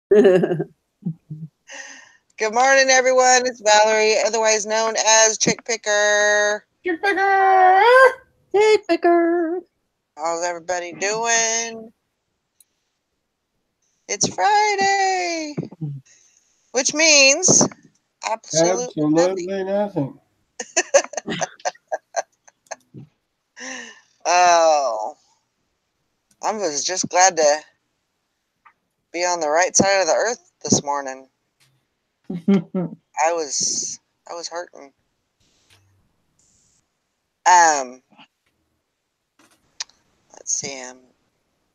Good Good morning, everyone. It's Valerie, otherwise known as Chick Picker. Chick Picker. Hey, Picker. How's everybody doing? It's Friday, which means absolutely nothing. Absolutely nothing. Oh, I was just glad to be on the right side of the earth this morning. I was hurting. Um, let's see. I'm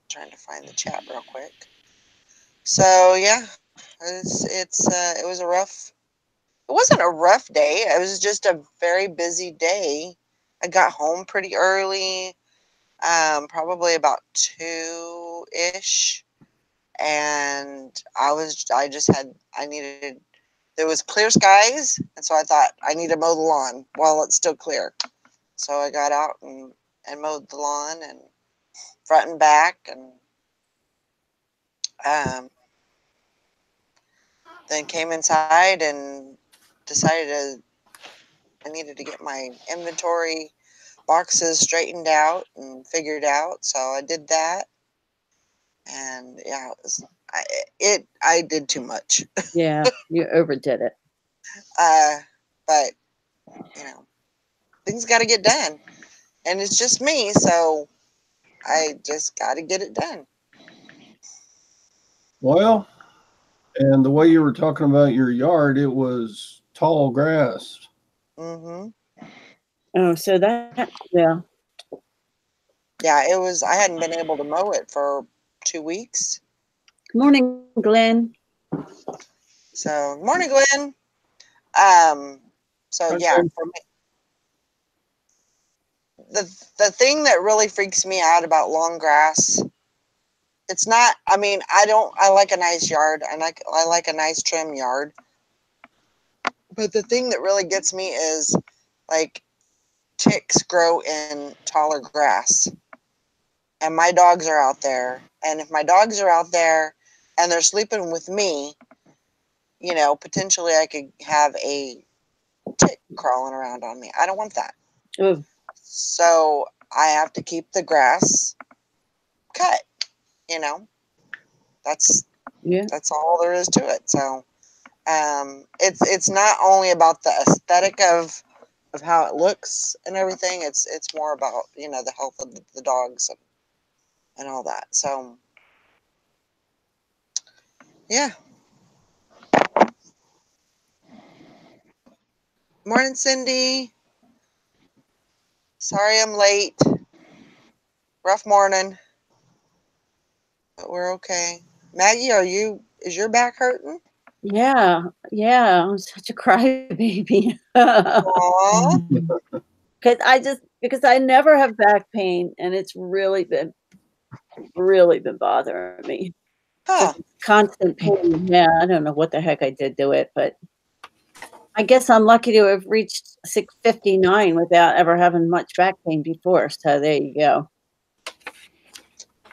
trying to find the chat real quick. So yeah, it was a rough. It wasn't a rough day. It was just a very busy day. I got home pretty early, probably about 2-ish, and I needed. There was clear skies, and so I thought I need to mow the lawn while it's still clear. So I got out and mowed the lawn and front and back, and um, then came inside and decided I needed to get my inventory boxes straightened out and figured out. So I did that, and yeah, I did too much. Yeah, you overdid it. uh, but things got to get done, and it's just me, so I just got to get it done. Well, and the way you were talking about your yard, it was tall grass. Hmm. Oh, so yeah. Yeah, it was. I hadn't been able to mow it for 2 weeks. Good morning, Glenn. So morning, Glenn. Um, so yeah, Okay. for me, the thing that really freaks me out about long grass, it's not. I mean, I don't. I like a nice yard. I like a nice trim yard. But the thing that really gets me is like ticks grow in taller grass, and my dogs are out there. And if my dogs are out there and they're sleeping with me, potentially I could have a tick crawling around on me. I don't want that. Oh, So I have to keep the grass cut. You know, that's yeah. that's all there is to it. So it's not only about the aesthetic of how it looks and everything. It's more about the health of the dogs and all that. So yeah. Morning, Cindy. Sorry I'm late. Rough morning, but we're okay. Maggie, is your back hurting? Yeah, yeah. I'm such a crybaby. Because Aw. because I never have back pain, and it's really been bothering me. Just Huh. constant pain. Yeah, I don't know what the heck I did to it, but I guess I'm lucky to have reached 659 without ever having much back pain before. So there you go.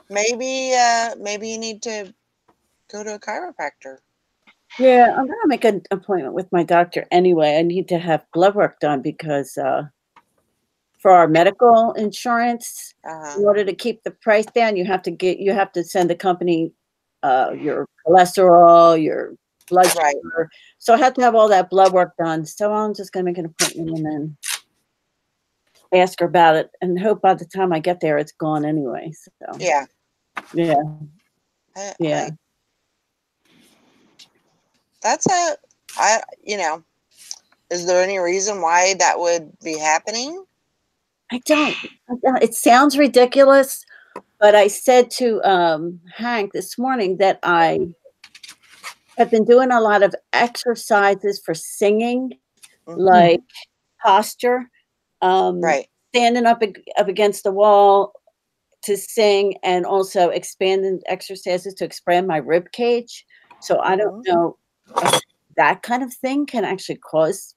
Maybe you need to go to a chiropractor. Yeah, I'm gonna make an appointment with my doctor anyway. I need to have blood work done because for our medical insurance, Uh-huh. in order to keep the price down, you have to send the company your cholesterol, your blood Right. sugar. So I have to have all that blood work done. So I'm just gonna make an appointment and then ask her about it and hope by the time I get there it's gone anyway. So Yeah. yeah, I, yeah. I that's a I is there any reason why that would be happening? I don't. It sounds ridiculous, but I said to Hank this morning that I have been doing a lot of exercises for singing, Hmm. like posture, um, Right. standing up against the wall to sing, and also expanding exercises to expand my rib cage. So I don't Hmm. know if that kind of thing can actually cause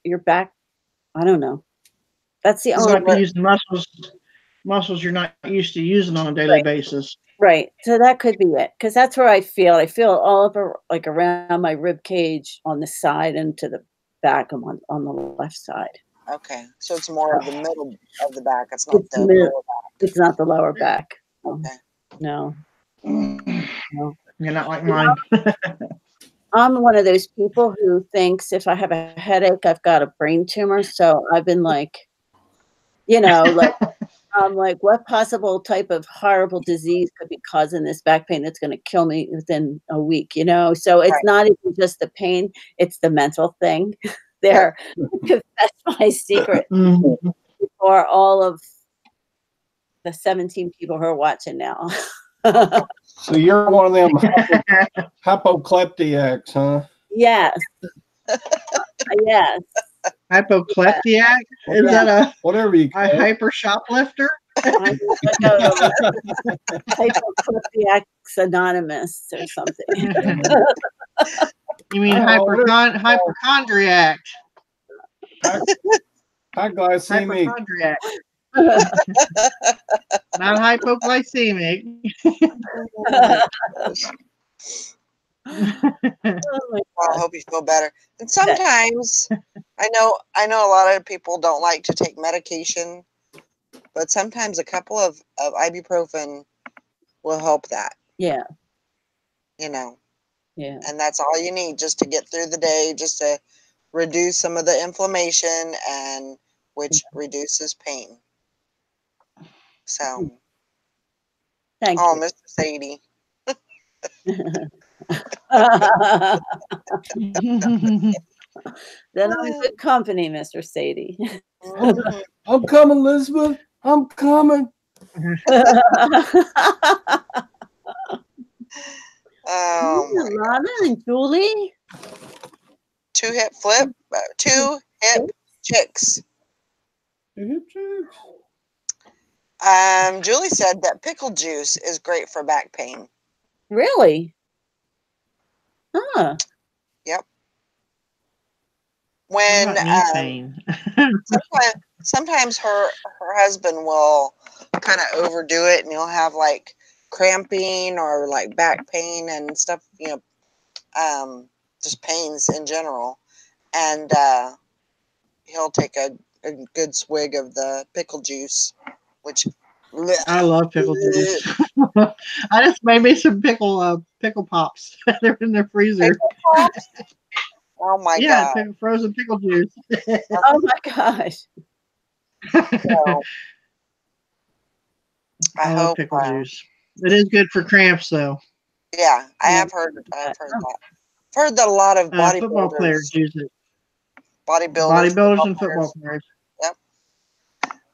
your back. I don't know. That's the You So only. might be using muscles. muscles you're not used to using on a daily basis. Right. So that could be it, because that's where I feel. I feel all over, like around my rib cage on the side and to the back on the left side. Okay, so it's more of the middle of the back. It's not It's the mid- lower back. It's not the lower back. Okay. No. No. You're not like mine. I'm one of those people who thinks if I have a headache, I've got a brain tumor. So I've been like, I'm like, what possible type of horrible disease could be causing this back pain that's going to kill me within a week, So it's Right. not even just the pain, it's the mental thing. There, confess my secret Mhm. for all of the 17 people who are watching now. So you're one of them hypokleptiacs, huh? Yes. Yes. Hypokleptiac? Is Yeah. that Whatever you call a it. hyper shoplifter? I'm like a Hypokleptiacs Anonymous or something. You mean hypochondriac? Hypoglycemic. Hypochondriac. Not hypoglycemic. Oh my Well, I God. hope you feel better. And sometimes I know a lot of people don't like to take medication, but sometimes a couple of ibuprofen will help that, Yeah. Yeah. Yeah. And that's all you need just to get through the day, just to reduce some of the inflammation, and which reduces pain. So, Thank oh, you. Mr. Sadie. Then I'm in good company, Mr. Sadie. Mhm. I'm coming, Elizabeth. I'm coming. Oh my God. Lana and Julie? Two hip chicks. Julie said that pickle juice is great for back pain. Really? Huh. Yep. What When about knee pain? sometimes her husband will kind of overdo it, and he'll have like cramping or like back pain and stuff, just pains in general, and he'll take a good swig of the pickle juice, which I love pickle juice. I just made me some pickle pops. They're in the freezer. Oh my Yeah, God. frozen pickle juice. Oh my gosh. So, I love hope pickle juice. It is good for cramps, though. yeah, I Yeah. have heard that. I've heard that a lot of Football players use it. bodybuilders, Bodybuilders and football players. Yep.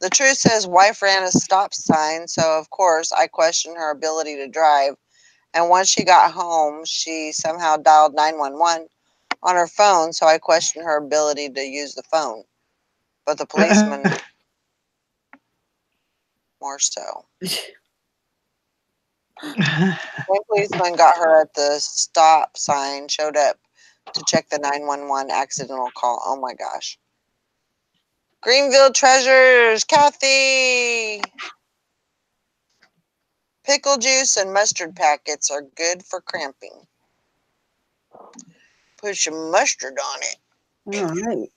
The truth says wife ran a stop sign, so of course I questioned her ability to drive. And once she got home, she somehow dialed 911 on her phone, so I questioned her ability to use the phone. But the policeman, more so. One policeman got her at the stop sign, showed up to check the 911 accidental call. Oh my gosh. Greenville Treasures, Kathy! Pickle juice and mustard packets are good for cramping. Put some mustard on it. All right.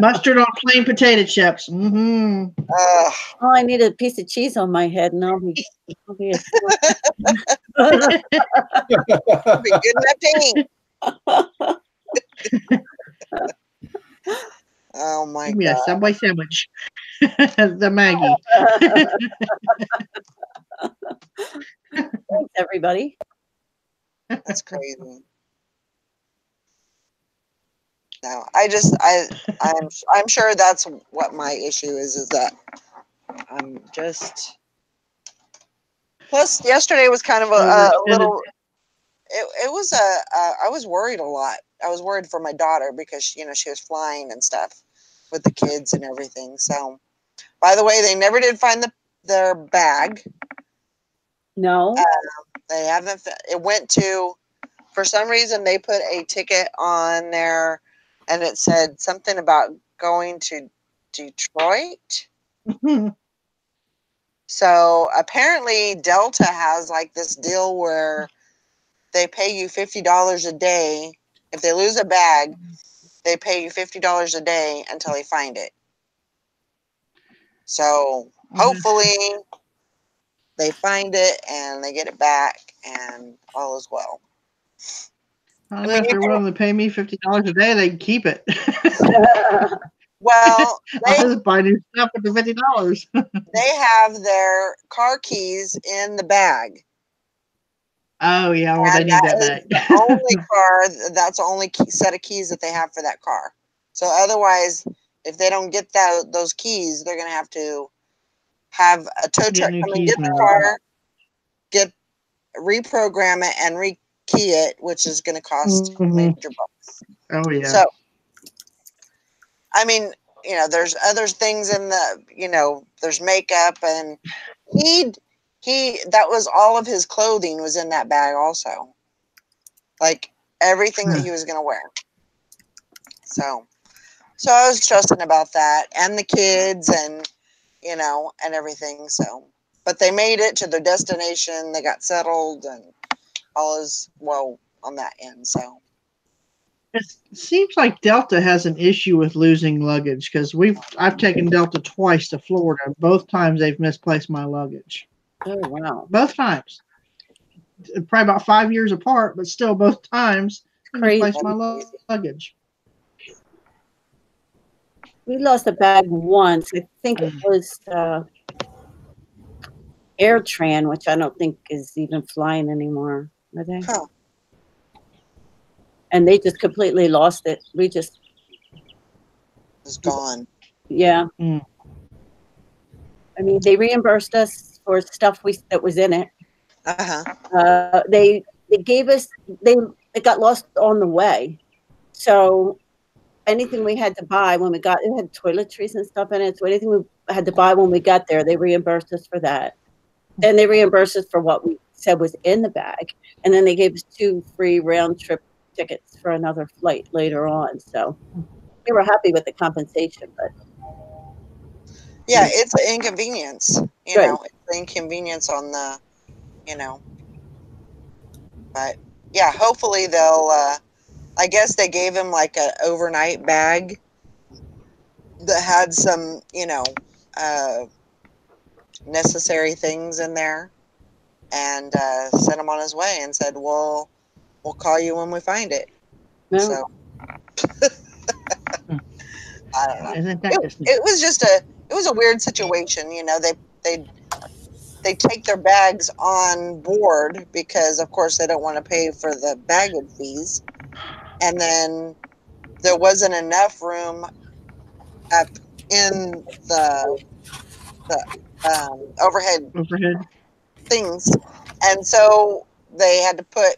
Mustard on plain potato chips. Mm-hmm. Ugh. Oh, I need a piece of cheese on my head, and I'll be a Be good enough to eat. Oh my Give me a God. Subway sandwich. The Maggie. Thanks, everybody. That's crazy. No, I'm sure that's what my issue is that I'm just. Plus, yesterday was kind of a little. It was I was worried a lot. I was worried for my daughter because she was flying and stuff with the kids and everything. So, by the way, they never did find their bag. No. They haven't. It went to. For some reason, they put a ticket on there, and it said something about going to Detroit. So apparently Delta has like this deal where they pay you $50 a day. If they lose a bag, they pay you $50 a day until they find it. So hopefully they find it and they get it back and all is well. I mean, if they're willing to pay me $50 a day, they can keep it. Well, I'll just buy new stuff with the $50. they have their car keys in the bag. Oh yeah, well they need that back. The only car, that's the only set of keys that they have for that car. So otherwise, if they don't get those keys, they're gonna have a tow truck come and get the car, reprogram it, and rekey it, which is gonna cost major bucks. Oh yeah. So, I mean, there's other things in the, there's makeup, and that was all of his clothing was in that bag also. Like everything that he was going to wear. So I was stressing about that and the kids and, and everything. So, but they made it to their destination. They got settled and all is well on that end. So. It seems like Delta has an issue with losing luggage because I've taken Delta twice to Florida. Both times they've misplaced my luggage. Oh wow! Both times, probably about 5 years apart, but still both times misplaced my luggage. We lost a bag once. I think it was AirTran, which I don't think is even flying anymore. Are they? Huh. And they just completely lost it. It's gone. Yeah. Mm. I mean, they reimbursed us for stuff that was in it. Uh-huh. They gave us, it got lost on the way. So anything we had to buy when we got, it had toiletries and stuff in it. So anything we had to buy when we got there, they reimbursed us for that. And they reimbursed us for what we said was in the bag. And then they gave us 2 free round trip tickets for another flight later on. So we were happy with the compensation, but yeah, it's an inconvenience. It's an inconvenience on the, but yeah, hopefully they'll. I guess they gave him like an overnight bag that had some, necessary things in there, and sent him on his way and said, "We'll call you when we find it." No. So I don't know. It was a weird situation. They take their bags on board because, of course, they don't want to pay for the baggage fees, and then there wasn't enough room up in the overhead things, and so they had to put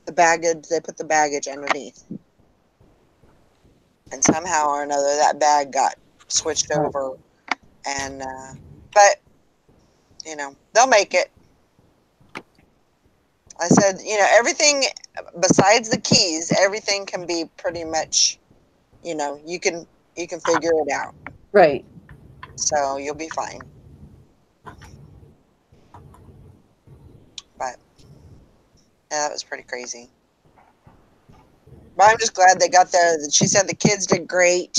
the baggage. They put the baggage underneath, and somehow or another that bag got switched over. And but they'll make it. I said, everything besides the keys, everything can be pretty much, you can figure it out. Right. So you'll be fine. But yeah, that was pretty crazy. But I'm just glad they got there. She said the kids did great.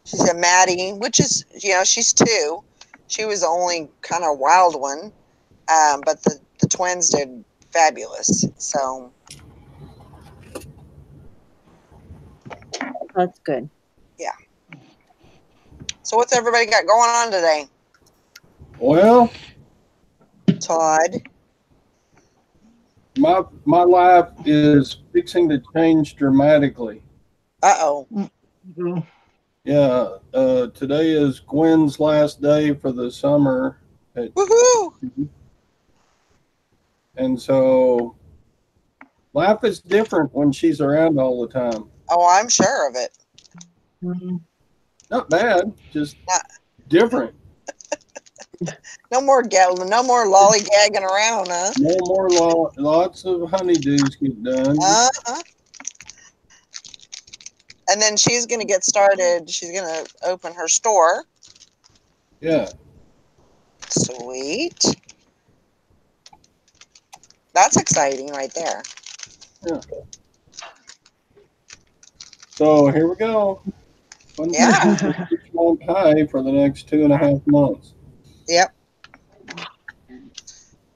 She said Maddie, which is, she's 2. She was the only kind of wild one. But the twins did fabulous. So that's good. Yeah. So what's everybody got going on today? Well, Todd, my life is fixing to change dramatically. Uh-oh. Yeah, today is Gwen's last day for the summer. Woohoo! And so life is different when she's around all the time. Oh, I'm sure of it. Not bad, just different. No more lollygagging around, huh? No more lots of honeydews get done. Uh-huh. And then she's going to get started. She's going to open her store. Yeah. Sweet. That's exciting right there. Yeah. So here we go. Yeah. Month high for the next 2.5 months. Yep.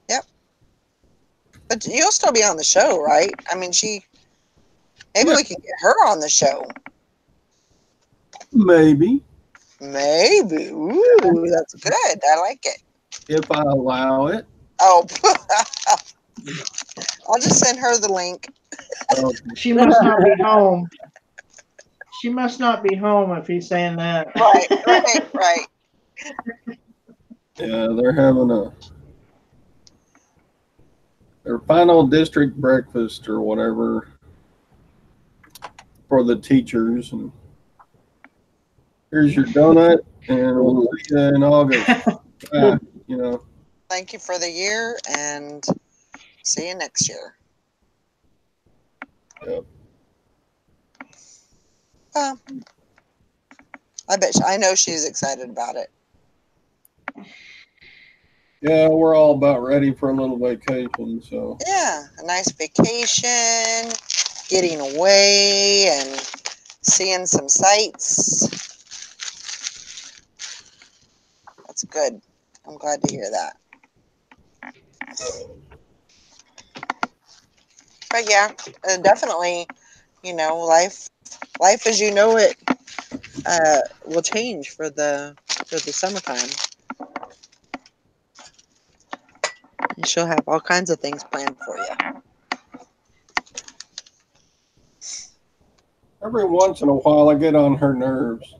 Yep. But you'll still be on the show, right? I mean, maybe we can get her on the show. Maybe. Maybe. Ooh, that's good. I like it. If I allow it. Oh, I'll just send her the link. She must not be home. She must not be home if he's saying that. Right. Yeah, they're having their final district breakfast or whatever for the teachers. And here's your donut, and we'll see you in August. You know. Thank you for the year, and see you next year. Yep. Well, I know she's excited about it. Yeah, we're all about ready for a little vacation. So Yeah, a nice vacation, getting away, and seeing some sights. That's good. I'm glad to hear that. But yeah, definitely, life as you know it will change for the summertime. And she'll have all kinds of things planned for you. every once in a while, I get on her nerves.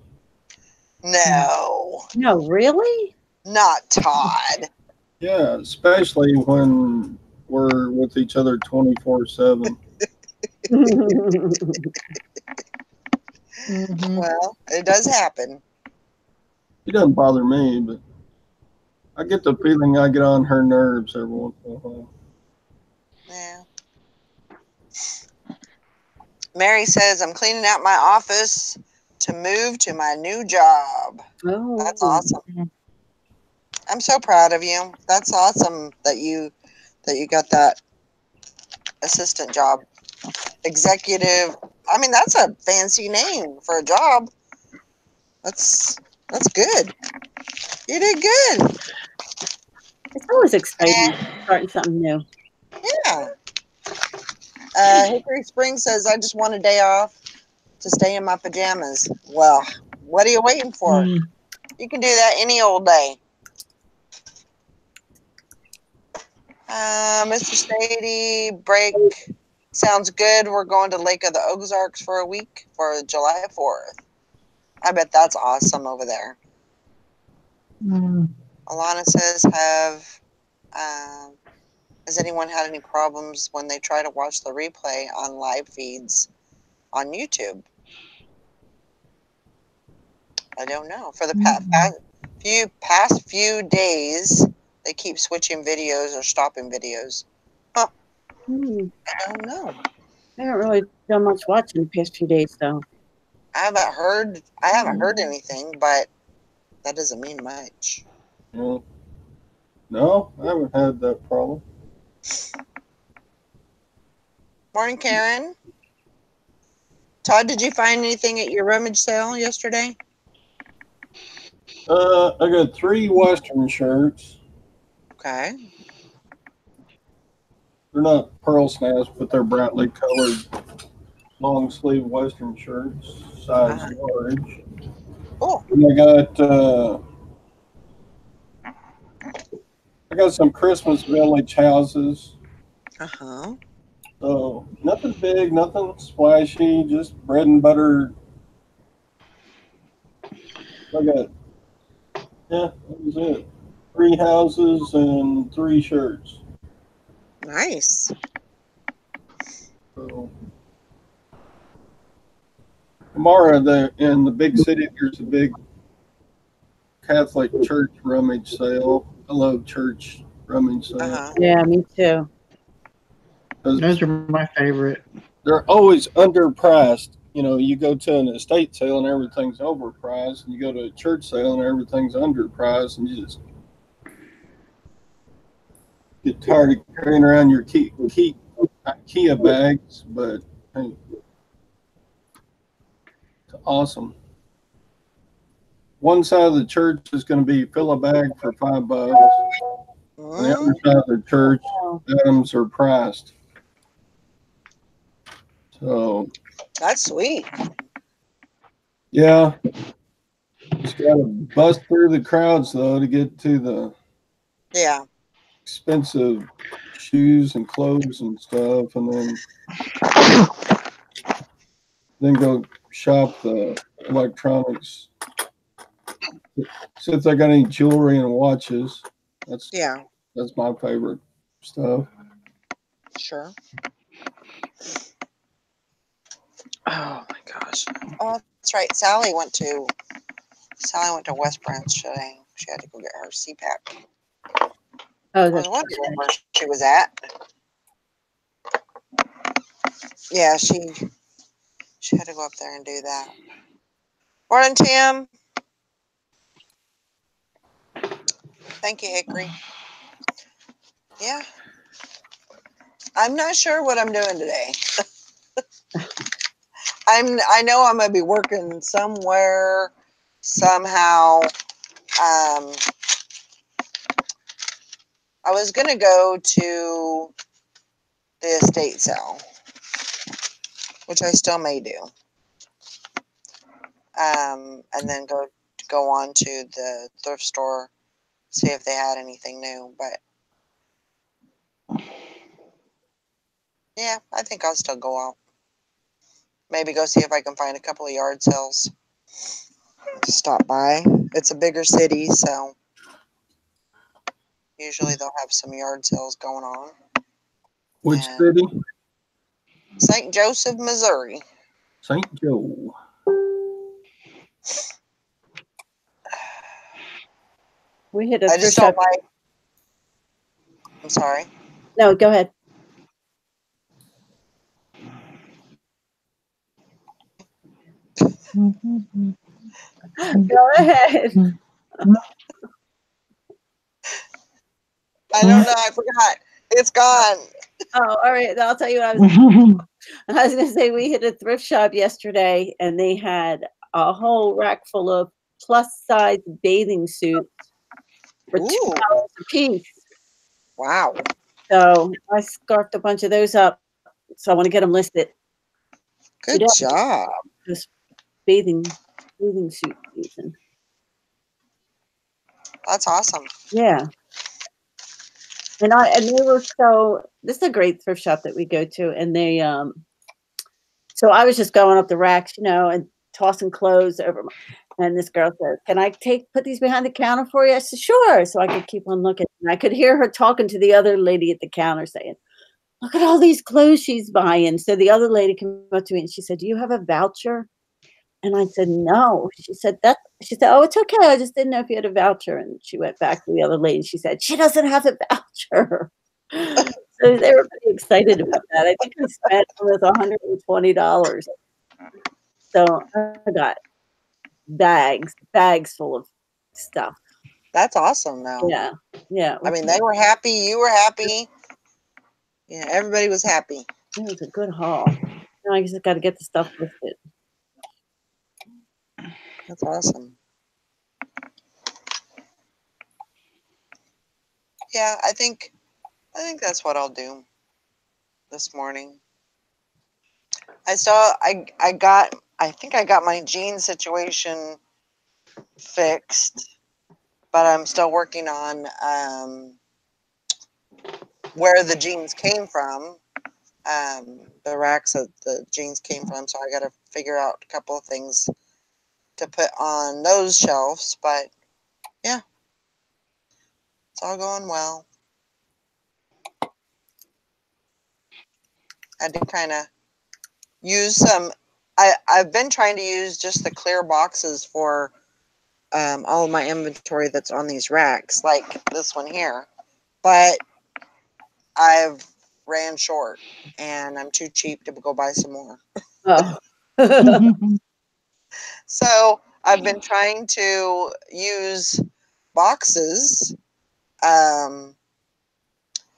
No, really? not Todd. Yeah, especially when we're with each other 24/7. Mhm. Well, it does happen. It doesn't bother me, but I get the feeling I get on her nerves every once in a while. Yeah. Mary says, I'm cleaning out my office to move to my new job. Oh, That's awesome. I'm so proud of you. That's awesome that you got that assistant job. Executive. I mean, that's a fancy name for a job. That's good. You did good. It's always exciting starting something new. Yeah. Hickory Spring says, I just want a day off to stay in my pajamas. Well, what are you waiting for? Mm. You can do that any old day. Mr. Stady, break sounds good. We're going to Lake of the Ozarks for a week for July 4th. I bet that's awesome over there. Mm. Alana says, has anyone had any problems when they try to watch the replay on live feeds on YouTube? I don't know. For the past few days, they keep switching videos or stopping videos. Huh. I don't know. I haven't really done much watching the past few days, though. I haven't heard anything, but that doesn't mean much. Yeah. No, I haven't had that problem. Morning, Karen. Todd, did you find anything at your rummage sale yesterday? I got 3 Western shirts. Okay. They're not pearl snaps, but they're brightly colored long sleeve Western shirts, size large. Cool. And I got some Christmas village houses. Uh-huh. So nothing big, nothing splashy, just bread and butter. That was it. 3 houses and 3 shirts. Nice. So tomorrow, in the big city, there's a big Catholic church rummage sale. I love church rummage sale. Uh-huh. Yeah, me too. Those are my favorite. They're always underpriced, you know, you go to an estate sale and everything's overpriced, and you go to a church sale and everything's underpriced, and you just get tired of carrying around your IKEA bags. But hey, it's awesome. One side of the church is going to be fill a bag for $5. On the other side of the church, items are priced. So That's sweet. yeah, just got to bust through the crowds though to get to the expensive shoes and clothes and stuff, and then go shop the electronics. See if they got any jewelry and watches. That's my favorite stuff. Sure. Oh my gosh. Oh, that's right. Sally went to West Branch today. She had to go get her CPAP. Oh, I was wondering where she was at. Yeah, she had to go up there and do that. Morning, Tim. Thank you, Hickory. Yeah. I'm not sure what I'm doing today. I know I'm gonna be working somewhere, somehow. I was gonna go to the estate sale, which I still may do. And then go on to the thrift store, see if they had anything new. But yeah, I think I'll still go out. Maybe go see if I can find a couple of yard sales to stop by. It's a bigger city, so usually they'll have some yard sales going on. Which city? St. Joseph, Missouri. St. Joe. We hit a I just don't like. I'm sorry. No, go ahead. Go ahead. I don't know. I forgot. It's gone. Oh, all right. I'll tell you what I was going to say. We hit a thrift shop yesterday, and they had a whole rack full of plus-size bathing suits for $2 a piece. Wow. So I scarfed a bunch of those up. So I want to get them listed. Good job. Just bathing suit season. That's awesome. Yeah. And they were this is a great thrift shop that we go to, and they so I was just going up the racks, and tossing clothes over and this girl says, "Can I put these behind the counter for you?" I said, "Sure." So I could keep on looking. And I could hear her talking to the other lady at the counter saying, "Look at all these clothes she's buying." So the other lady came up to me and she said, "Do you have a voucher?" And I said, "No." She said, "Oh, it's okay. I just didn't know if you had a voucher." And she went back to the other lady and she said, "She doesn't have a voucher." So they were pretty excited about that. I think we spent almost $120. So I got bags full of stuff. That's awesome though. Yeah. Yeah. I mean, they were happy, you were happy. Yeah, everybody was happy. It was a good haul. Now I just got to get the stuff listed. That's awesome. Yeah, I think that's what I'll do this morning. I think I got my jean situation fixed, but I'm still working on where the jeans came from, the racks that the jeans came from. So I got to figure out a couple of things to put on those shelves. But yeah, it's all going well. I did kind of use some. I've been trying to use just the clear boxes for all of my inventory that's on these racks, like this one here. But I've ran short, and I'm too cheap to go buy some more. Oh. So I've been trying to use boxes,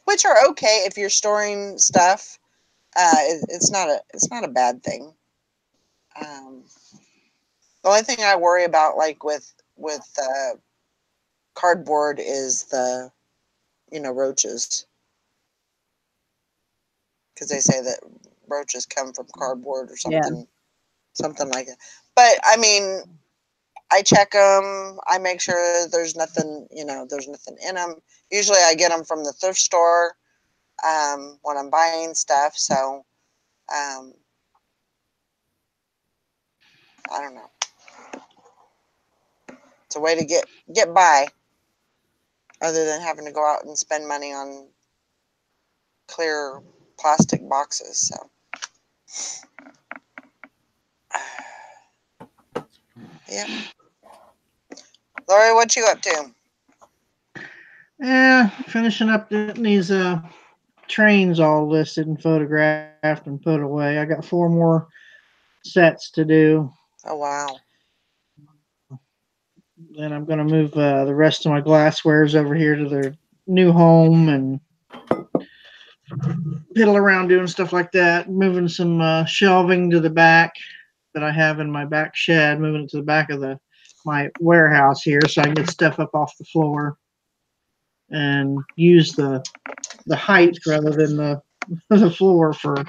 which are okay if you're storing stuff. It's not a bad thing. The only thing I worry about, like with cardboard, is the roaches, because they say that roaches come from cardboard or something like that. But I mean, I check them. I make sure there's nothing in them. Usually, I get them from the thrift store when I'm buying stuff. So I don't know. It's a way to get by, other than having to go out and spend money on clear plastic boxes. So yeah. Lori, what you up to? Yeah, finishing up getting these trains all listed and photographed and put away. I got 4 more sets to do. Oh wow. Then I'm going to move the rest of my glasswares over here to their new home and piddle around doing stuff like that. Moving some shelving to the back that I have in my back shed, moving it to the back of my warehouse here so I can get stuff up off the floor and use the height rather than the floor for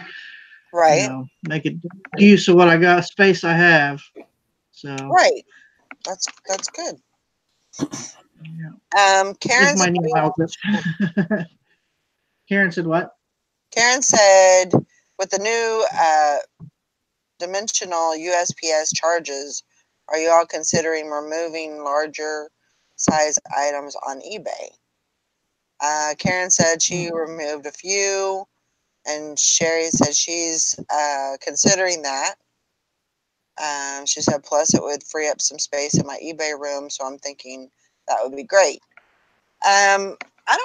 Right. making use of what I got, space I have. So right. That's good. Yeah. Karen my new outfit. Karen said what? Karen said, with the new dimensional USPS charges, are you all considering removing larger size items on eBay? Karen said she removed a few, and Sherry said she's considering that. She said, plus it would free up some space in my eBay room, so I'm thinking that would be great. I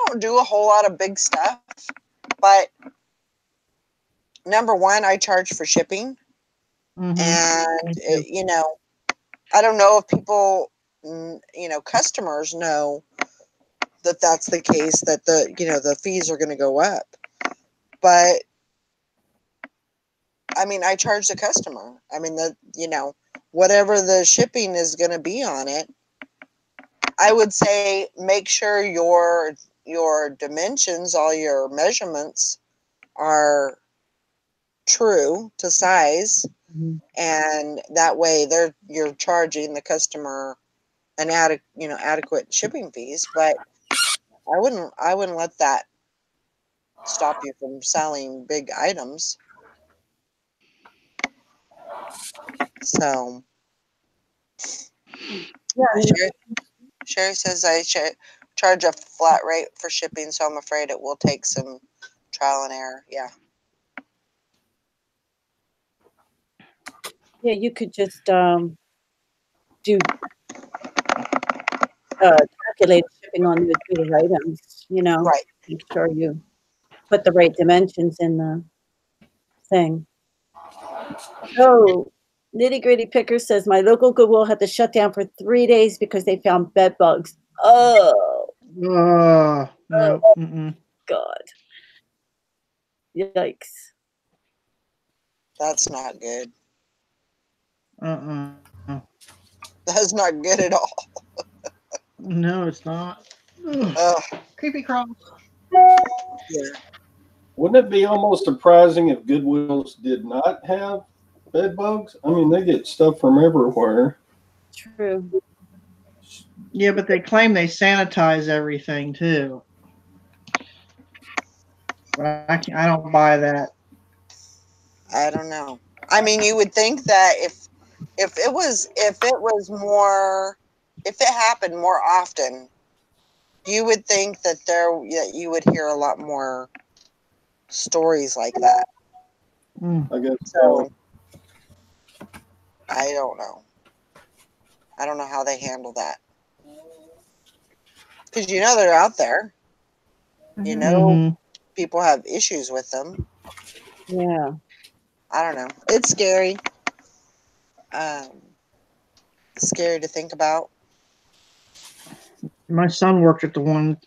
don't do a whole lot of big stuff, but number one, I charge for shipping. Mm-hmm. And, I don't know if people, customers know that that's the case, that the fees are going to go up. But, I mean, I charge the customer. I mean, whatever the shipping is going to be on it, I would say make sure your dimensions, all your measurements are true to size. Mm-hmm. And that way you're charging the customer an adequate shipping fees. But I wouldn't let that stop you from selling big items. So Yeah, Sherry says I should charge a flat rate for shipping, so I'm afraid it will take some trial and error. Yeah. yeah, you could just do calculated shipping on the bigger items, Right. make sure you put the right dimensions in the thing. Oh, Nitty Gritty Picker says my local Goodwill had to shut down for 3 days because they found bed bugs. Oh, No. Mm-mm. God. Yikes. That's not good. Uh-uh. That's not good at all. No, it's not. Creepy crawls. Yeah. Wouldn't it be almost surprising if Goodwills did not have bed bugs? I mean, they get stuff from everywhere. True. Yeah, but they claim they sanitize everything too. But I don't buy that. I don't know. I mean, you would think that if it happened more often, you would think that you would hear a lot more stories like that. I guess So I don't know. I don't know how they handle that, because they're out there. Mm-hmm. People have issues with them. Yeah. I don't know. It's scary. scary to think about. My son worked at the one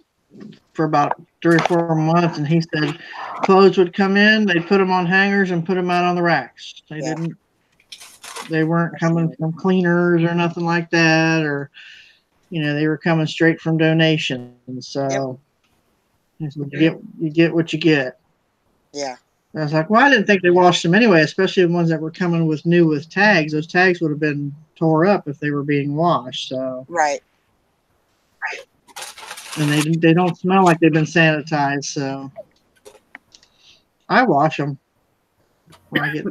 for about 3 or 4 months, and he said clothes would come in, they'd put them on hangers and put them out on the racks. They weren't coming from cleaners or nothing like that, or they were coming straight from donations. So you get what you get. Yeah. And I was like, well, I didn't think they washed them anyway, especially the ones that were coming with new with tags. Those tags would have been tore up if they were being washed. So Right. And they don't smell like they've been sanitized. So I wash them when I get.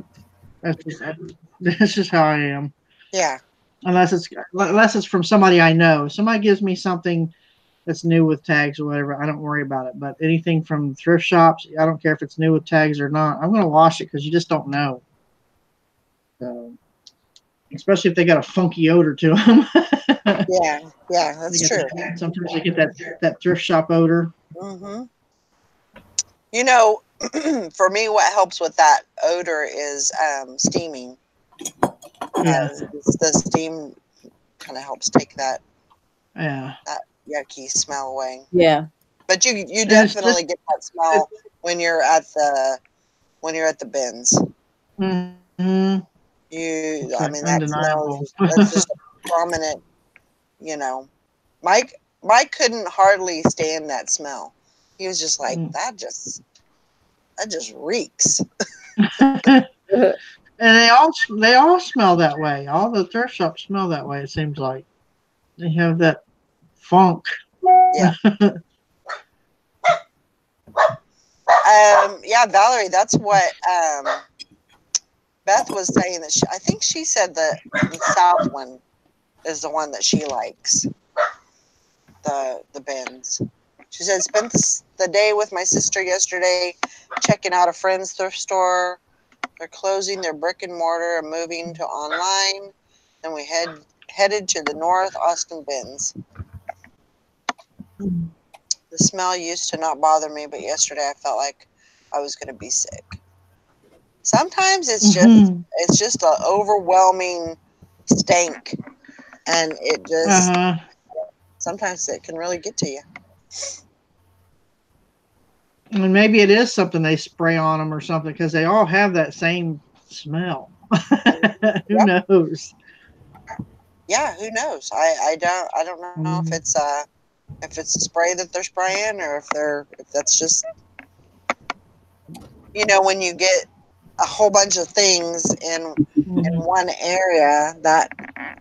That's just how I am. Yeah. Unless it's from somebody I know. If somebody gives me something that's new with tags or whatever, I don't worry about it. But anything from thrift shops, I don't care if it's new with tags or not. I'm going to wash it because you just don't know. So, especially if they got a funky odor to them. Yeah, that's true. Sometimes they get that thrift shop odor. Mm-hmm. For me, what helps with that odor is steaming. The steam kind of helps take that yucky smell away. Yeah. But you definitely get that smell when you're at the bins. Mm-hmm. That smell, that's just a prominent, Mike couldn't hardly stand that smell. He was just like, that just reeks. And they all smell that way. All the thrift shops smell that way, it seems like. They have that funk. Yeah. Valerie, that's what Beth was saying, that I think she said that the South one is the one that she likes. The bins. She said, spent the day with my sister yesterday checking out a friend's thrift store. They're closing their brick and mortar and moving to online. Then we headed to the North Austin bins. The smell used to not bother me, but yesterday I felt like I was going to be sick. Sometimes it's just an overwhelming stink, and it just sometimes it can really get to you. And maybe it is something they spray on them or something, because they all have that same smell. Who knows? Yeah, who knows? I don't know if it's a spray that they're spraying, or if that's just when you get a whole bunch of things in one area that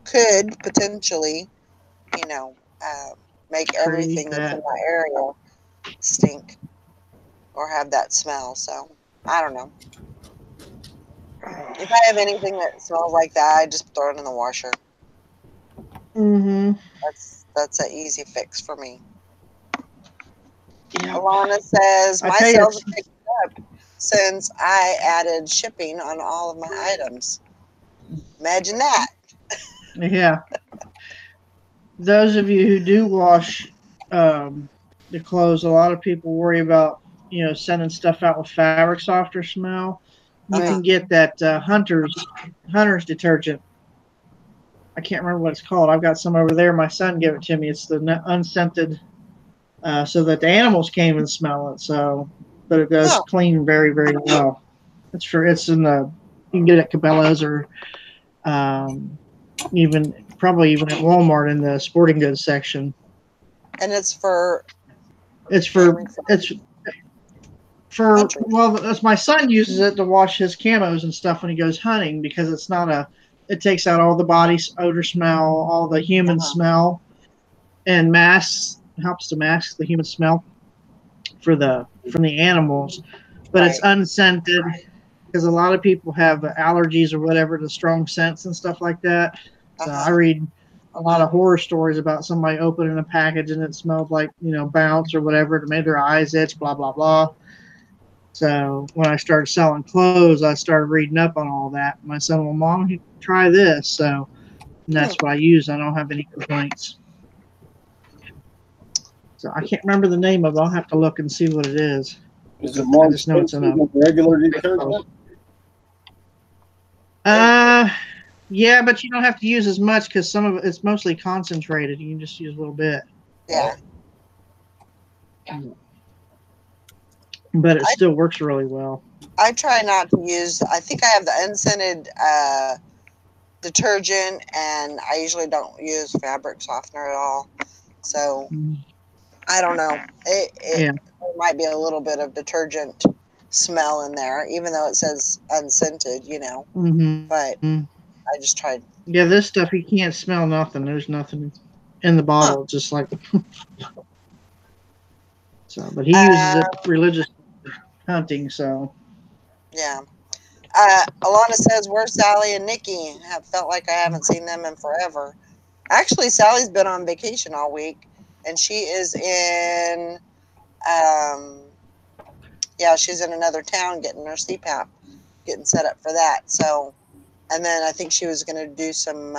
could potentially make everything that's in that area stink or have that smell. So I don't know. If I have anything that smells like that, I just throw it in the washer. That's an easy fix for me. Yeah. Alana says my sales have picked up since I added shipping on all of my items. Imagine that. Yeah. Those of you who do wash the clothes, a lot of people worry about sending stuff out with fabric softener smell. You can get that Hunter's detergent. I can't remember what it's called. I've got some over there. My son gave it to me. It's the Unscented, so that the animals can't even smell it. So, but it does clean very, very well. It's in the, you can get it at Cabela's or probably even at Walmart in the sporting goods section. And it's as my son uses it to wash his camos and stuff when he goes hunting, because it takes out all the body odor smell, all the human smell, and helps to mask the human smell from the animals. But it's unscented, because a lot of people have allergies or whatever to strong scents and stuff like that. So I read a lot of horror stories about somebody opening a package and it smelled like bounce or whatever. It made their eyes itch, blah blah blah. So when I started selling clothes, I started reading up on all that. My son, well, Mom, you try this. So that's what I use. I don't have any complaints. So I can't remember the name of it. I'll have to look and see what it is. Is it more expensive than regular detergent? Yeah, but you don't have to use as much because some of it's mostly concentrated. You can just use a little bit. Yeah. But it still works really well. I try not to use, I think I have the unscented detergent, and I usually don't use fabric softener at all. So I don't know. There might be a little bit of detergent smell in there, even though it says unscented, you know. But I just tried. Yeah, this stuff you can't smell nothing. There's nothing in the bottle. It's just like so. But he uses it religiously hunting. So yeah. Alana says, "Where's Sally and Nikki? Have felt like I haven't seen them in forever." Actually, Sally's been on vacation all week, and she is in, she's in another town getting her CPAP, getting set up for that. So, and then I think she was going to do some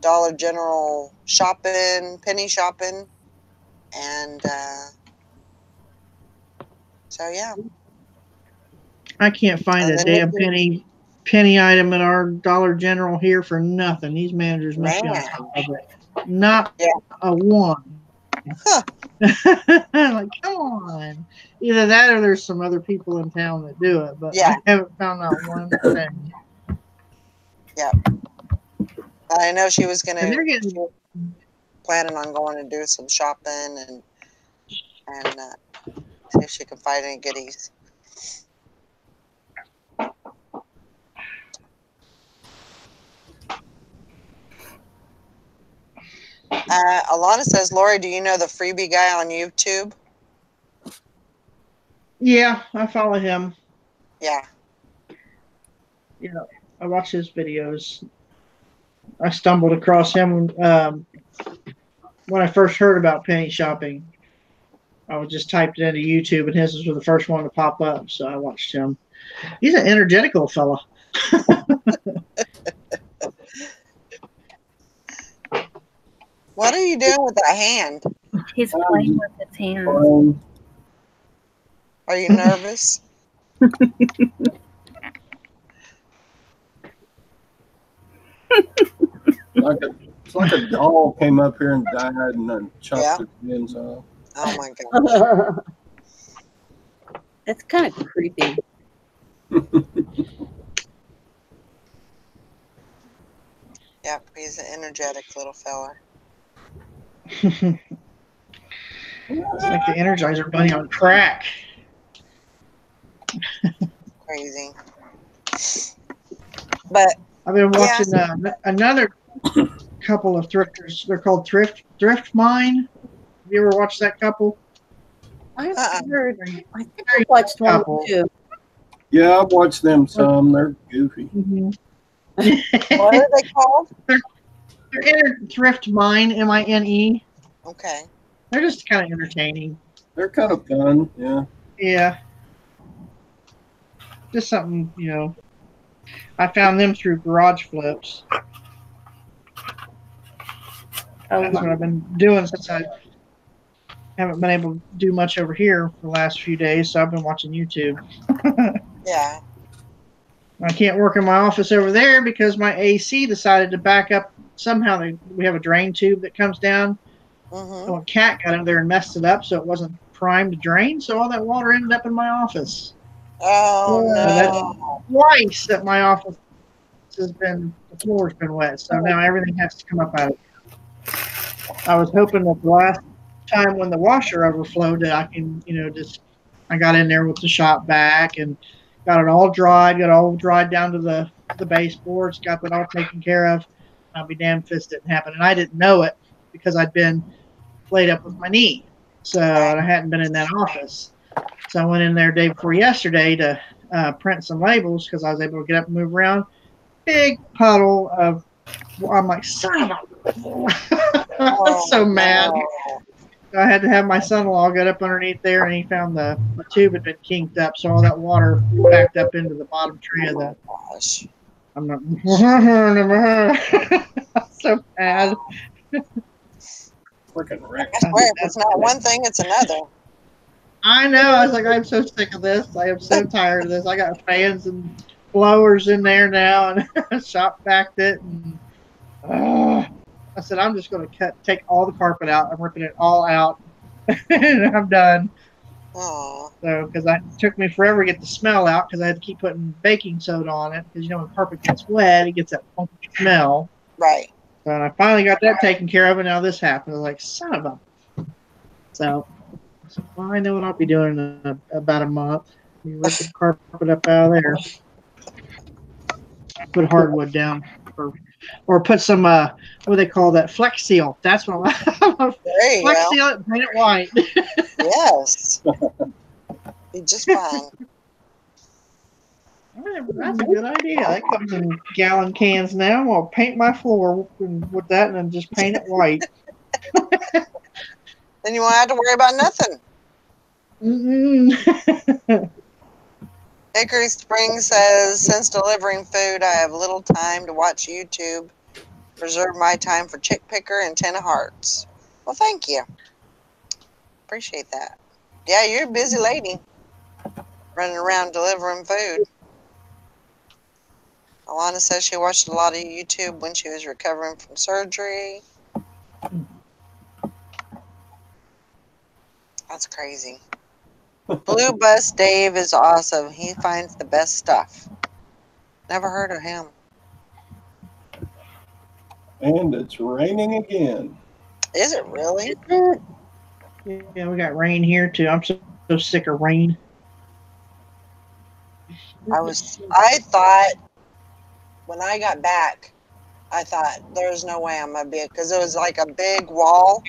Dollar General shopping, penny shopping, and so yeah. I can't find a damn penny item in our Dollar General here for nothing. These managers must be on top of it. Not a one. Huh. Like, come on. Either that or there's some other people in town that do it, but I haven't found out one thing. Yeah. I know she was going to planning on going to do some shopping and see if she can find any goodies. Alana says, "Lori, do you know the freebie guy on YouTube?" Yeah, I follow him. Yeah. Yeah, I watch his videos. I stumbled across him when I first heard about penny shopping. I was just typed it into YouTube, and his was the first one to pop up, so I watched him. He's an energetical fella. What are you doing with that hand? He's playing with his hands. Are you nervous? It's like a doll came up here and died and then chopped its hands off. Oh my gosh. That's kind of creepy. Yep, he's an energetic little fella. It's like the Energizer Bunny on crack. Crazy. But I've been watching another couple of thrifters. They're called Thrift Mine. Have you ever watched that couple? I've heard. I think I watched one too. Yeah, I've watched them some. They're goofy. What are they called? They're Thrift Mine, MINE. Okay. They're just kind of entertaining. They're kind of fun, yeah. Yeah. Just something, I found them through Garage Flips. That's what I've been doing since I haven't been able to do much over here for the last few days, so I've been watching YouTube. Yeah. I can't work in my office over there because my AC decided to back up. Somehow we have a drain tube that comes down. So a cat got in there and messed it up, so it wasn't primed to drain, so all that water ended up in my office. Oh, no. That's twice that my office the floor's been wet, so now everything has to come up out of it. I was hoping that the last time when the washer overflowed that I can, I got in there with the shop vac and got it all dried down to the baseboards, got that all taken care of. I'll be damned if this didn't happen. And I didn't know it because I'd been laid up with my knee. So I hadn't been in that office. So I went in there day before yesterday to print some labels because I was able to get up and move around. Big puddle of, I'm like, son of a, I was so mad. So I had to have my son-in-law get up underneath there, and he found the tube had been kinked up, so all that water backed up into the bottom tray of the. Gosh. I'm not. So bad. Freaking wreck. I swear, if it's not one thing, it's another. I know. I was like, I'm so sick of this. I am so tired of this. I got fans and blowers in there now, and shop vacked it. And, I said, I'm just going to take all the carpet out. I'm ripping it all out, and I'm done. Oh. So, because it took me forever to get the smell out, because I had to keep putting baking soda on it, because when carpet gets wet, it gets that funky smell. Right. So I finally got that taken care of, and now this happened. I was like, son of a. So, well, I know what I'll be doing in about a month. You rip the carpet up out of there. Put hardwood down, or put some what do they call that? Flex seal. That's what I'm. There you Flex go. seal it and paint it white. Yes. Be just fine. That's a good idea. That comes in gallon cans now. I'll paint my floor with that and then just paint it white. Then you won't have to worry about nothing. Hickory Spring says, since delivering food, I have little time to watch YouTube. Reserve my time for Chick Picker and Ten of Hearts. Well, thank you. Appreciate that. Yeah, you're a busy lady. Running around delivering food. Alana says she watched a lot of YouTube when she was recovering from surgery. That's crazy. Blue Bus Dave is awesome. He finds the best stuff. Never heard of him. And it's raining again. Is it really? Yeah, we got rain here too. I'm so sick of rain. I thought when I got back, I thought there's no way I'm gonna be it, because it was like a big wall.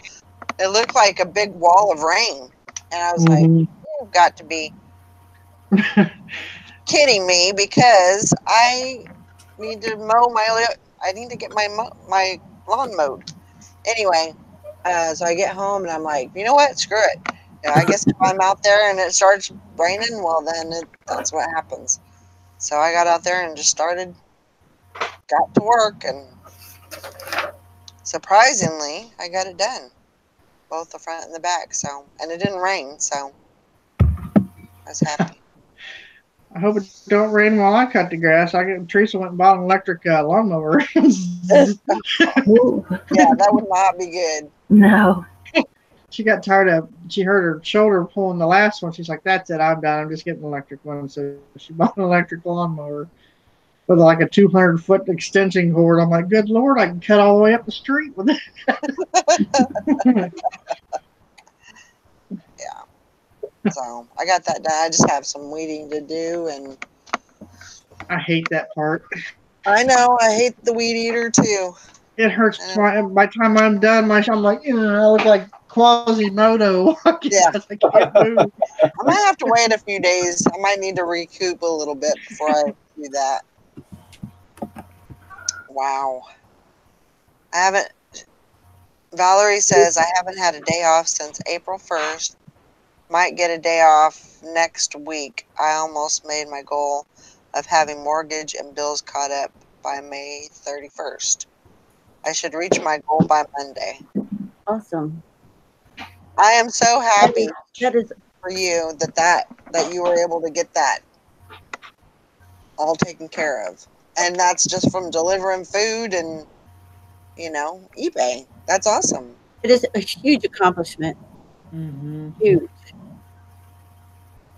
It looked like a big wall of rain, and I was like, "You've got to be kidding me!" Because I need to mow I need to get my lawn mowed. Anyway, so I get home and I'm like, you know what? Screw it. I guess if I'm out there and it starts raining, well then that's what happens. So I got out there and just got to work, and surprisingly, I got it done, both the front and the back. So, and it didn't rain, so I was happy. I hope it don't rain while I cut the grass. Teresa went and bought an electric lawnmower. Yeah, that would not be good. No. She got tired of. She hurt her shoulder pulling the last one. She's like, "That's it. I'm done. I'm just getting an electric one." So she bought an electric lawnmower with like a 200-foot extension cord. I'm like, "Good Lord, I can cut all the way up the street with it." Yeah. So I got that done. I just have some weeding to do, and I hate that part. I know I hate the weed eater too. It hurts. By the time I'm done, I'm like, I look like Quasimodo. Yeah. I can't move. I might have to wait a few days. I might need to recoup a little bit before I do that. Wow. Valerie says, I haven't had a day off since April 1st. Might get a day off next week. I almost made my goal of having mortgage and bills caught up by May 31st. I should reach my goal by Monday. Awesome. I am so happy That is for you that you were able to get that all taken care of. And that's just from delivering food and, eBay. That's awesome. it is a huge accomplishment. Huge.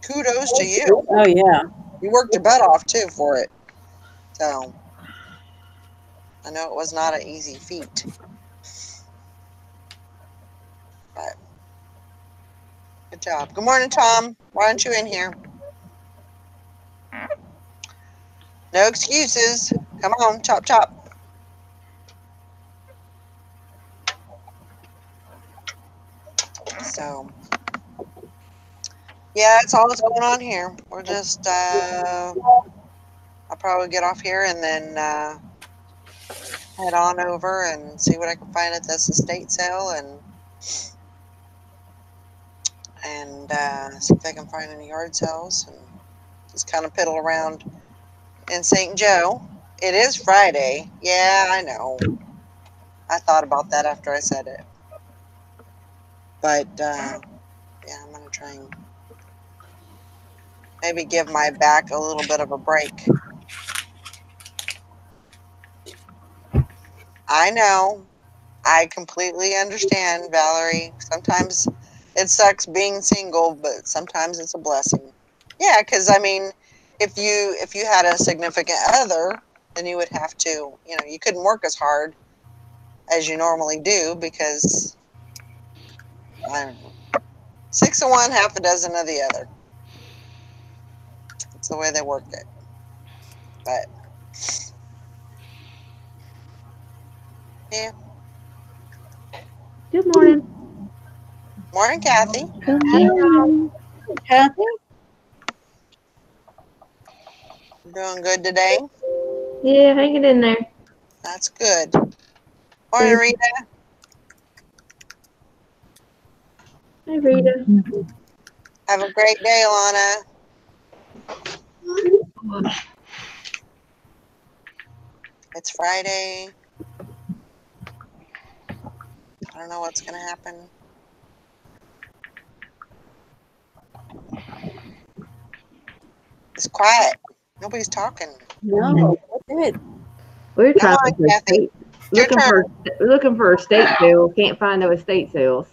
Kudos to you. Oh yeah. You worked your butt off too for it. So I know it was not an easy feat. But good job. Good morning, Tom. Why aren't you in here? No excuses. Come on, chop chop. So yeah, that's all that's going on here. We're just I'll probably get off here and then head on over and see what I can find at this estate sale and see if I can find any yard sales and just kind of piddle around in St. Joe. It is Friday. Yeah, I know. I thought about that after I said it. But yeah, I'm going to try and maybe give my back a little bit of a break I know. I completely understand, Valerie. Sometimes it sucks being single, but sometimes it's a blessing. Yeah, because I mean, if you had a significant other, then you would have to, you know, you couldn't work as hard as you normally do because I don't know, 6 of one, half a dozen of the other. It's the way they work it. But yeah. Good morning. Morning, Kathy. Good morning. Kathy? Doing good today. Yeah, hanging in there. That's good. Morning, Rita. Hey, Rita. Have a great day, Lana. It's Friday. I don't know what's going to happen. It's quiet. Nobody's talking. No, what did? We're Come trying on, to Kathy. estate, Your looking for estate sales. Can't find no estate sales.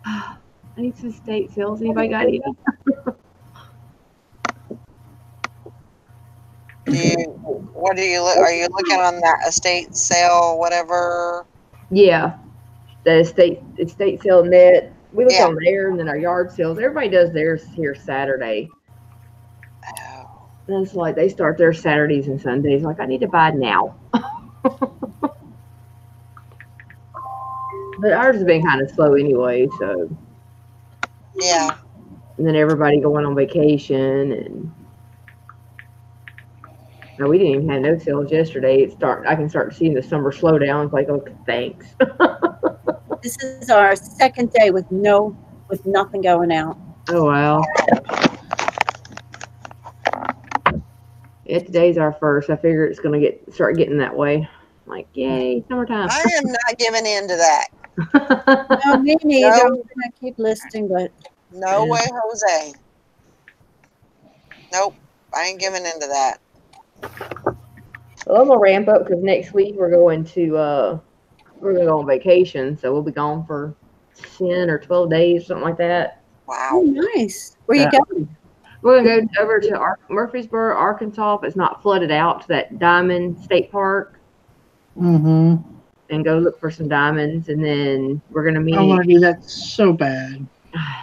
I need some estate sales. Anybody got any? What do you look? Are you looking on that estate sale, whatever? Yeah, the estate sale net. We look Yeah. on there, and then our yard sales. Everybody does theirs here Saturday. Oh, And it's like they start their Saturdays and Sundays. Like I need to buy now. But ours has been kind of slow anyway. So yeah. and then everybody going on vacation and. No, we didn't even have no sales yesterday. I can start seeing the summer slowdowns. Like, okay, thanks. This is our second day with nothing going out. Oh wow. Yeah, today's our first. I figure it's gonna start getting that way. Like, yay, summertime. I am not giving in to that. No, me neither. No. I'm gonna keep listing, but No Yeah. way, Jose. Nope. I ain't giving into that. Well, I'm gonna ramp up because next week we're going to go on vacation, so we'll be gone for 10 or 12 days, something like that. oh, Wow. nice. Where you going? We're gonna go over to Murfreesboro, Arkansas, if it's not flooded out, to that Diamond State Park. Mm-hmm. And go look for some diamonds, and then we're gonna meet. I want to do that so bad.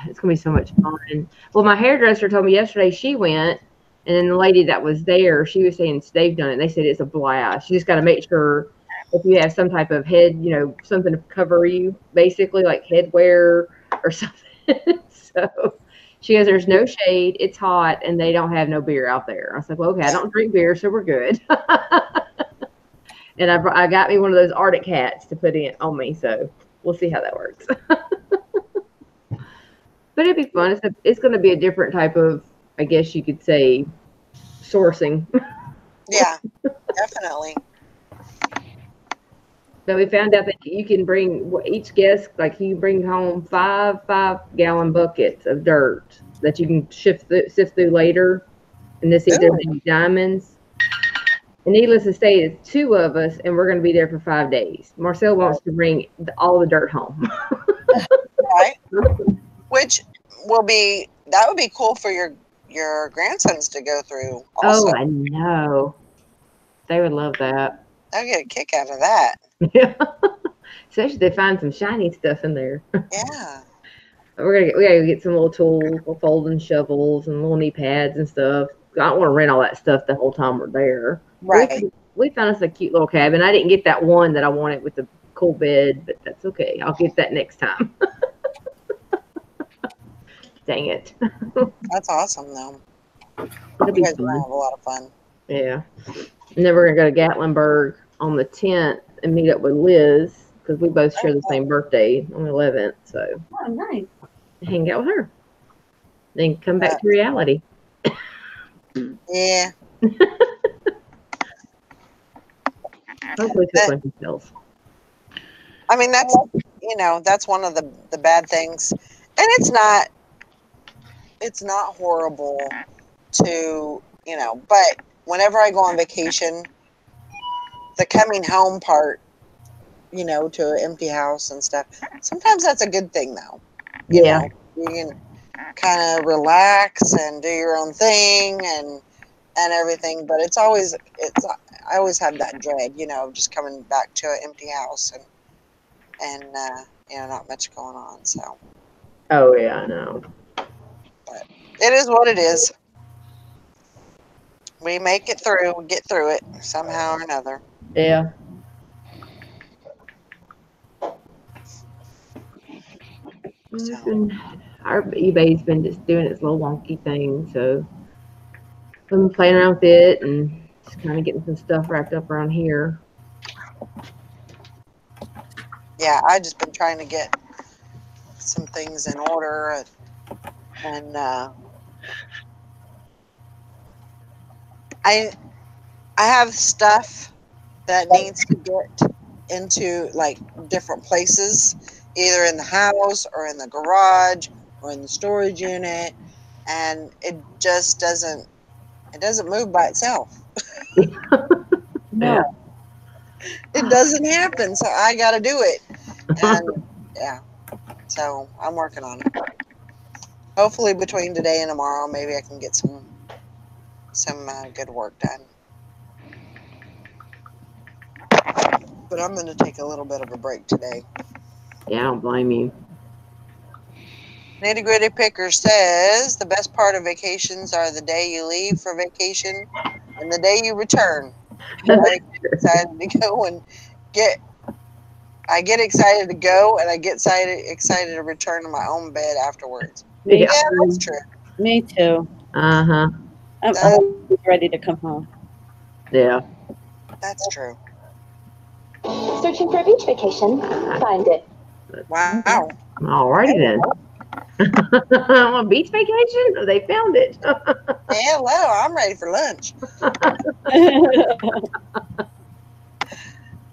It's gonna be so much fun. Well, my hairdresser told me yesterday she went, and then the lady that was there, she was saying they've done it. They said it's a blast. You just got to make sure if you have some type of head, something to cover you, basically like headwear or something. So she goes, "There's no shade. It's hot, and they don't have no beer out there." I was like, "Well, okay, I don't drink beer, so we're good." And I got me one of those Arctic hats to put in on me, so we'll see how that works. But it'd be fun. It's going to be a different type of, I guess you could say, sourcing. Yeah, definitely. So we found out that you can bring each guest, like you bring home 5-gallon buckets of dirt that you can sift through later, and to see if there's any diamonds. And needless to say, it's 2 of us, and we're going to be there for 5 days. Marcel wants to bring all the dirt home. Right. Which would be cool for your grandsons to go through also. Oh, I know. They would love that. They'll get a kick out of that. Yeah. Especially if they find some shiny stuff in there. Yeah. We gotta get some little tools, folding shovels and little knee pads and stuff. I don't want to rent all that stuff the whole time we're there. Right. We found us a cute little cabin. I didn't get that one that I wanted with the cool bed, but that's okay. I'll get that next time. Dang it. That's awesome, though. It'll be You guys fun. will have a lot of fun. Yeah. And then we're going to go to Gatlinburg on the 10th and meet up with Liz because we both share the same birthday on the 11th. So Oh, nice. hang out with her. Then come back to reality. Yeah. Hopefully to a bunch of sales. I mean, that's one of the bad things. And it's not horrible to, but whenever I go on vacation, the coming home part, you know, to an empty house and stuff. Sometimes that's a good thing, though. You know, you can kind of relax and do your own thing and everything. But I always have that dread, you know, just coming back to an empty house and you know, not much going on. So. Oh yeah, I know. But it is what it is. We make it through. We get through it somehow or another. Yeah. So. Our eBay's been just doing its little wonky thing, so I've been playing around with it and just kind of getting some stuff wrapped up around here. Yeah, I've just been trying to get some things in order and I have stuff that needs to get into like different places, either in the house or in the garage or in the storage unit, and it just doesn't move by itself. No. It doesn't happen, so I got to do it. And yeah, so I'm working on it. Hopefully between today and tomorrow, maybe I can get some good work done. But I'm going to take a little bit of a break today. Yeah, I don't blame you. Nitty Gritty Picker says the best part of vacations are the day you leave for vacation and the day you return. I get excited to go and I get excited to go and I get excited to return to my own bed afterwards. Yeah. Yeah, that's true. Me too. Uh-huh. I'm ready to come home. Yeah. That's true. Searching for a beach vacation. Find it. Wow. Alrighty then. A beach vacation? They found it. Hello, I'm ready for lunch.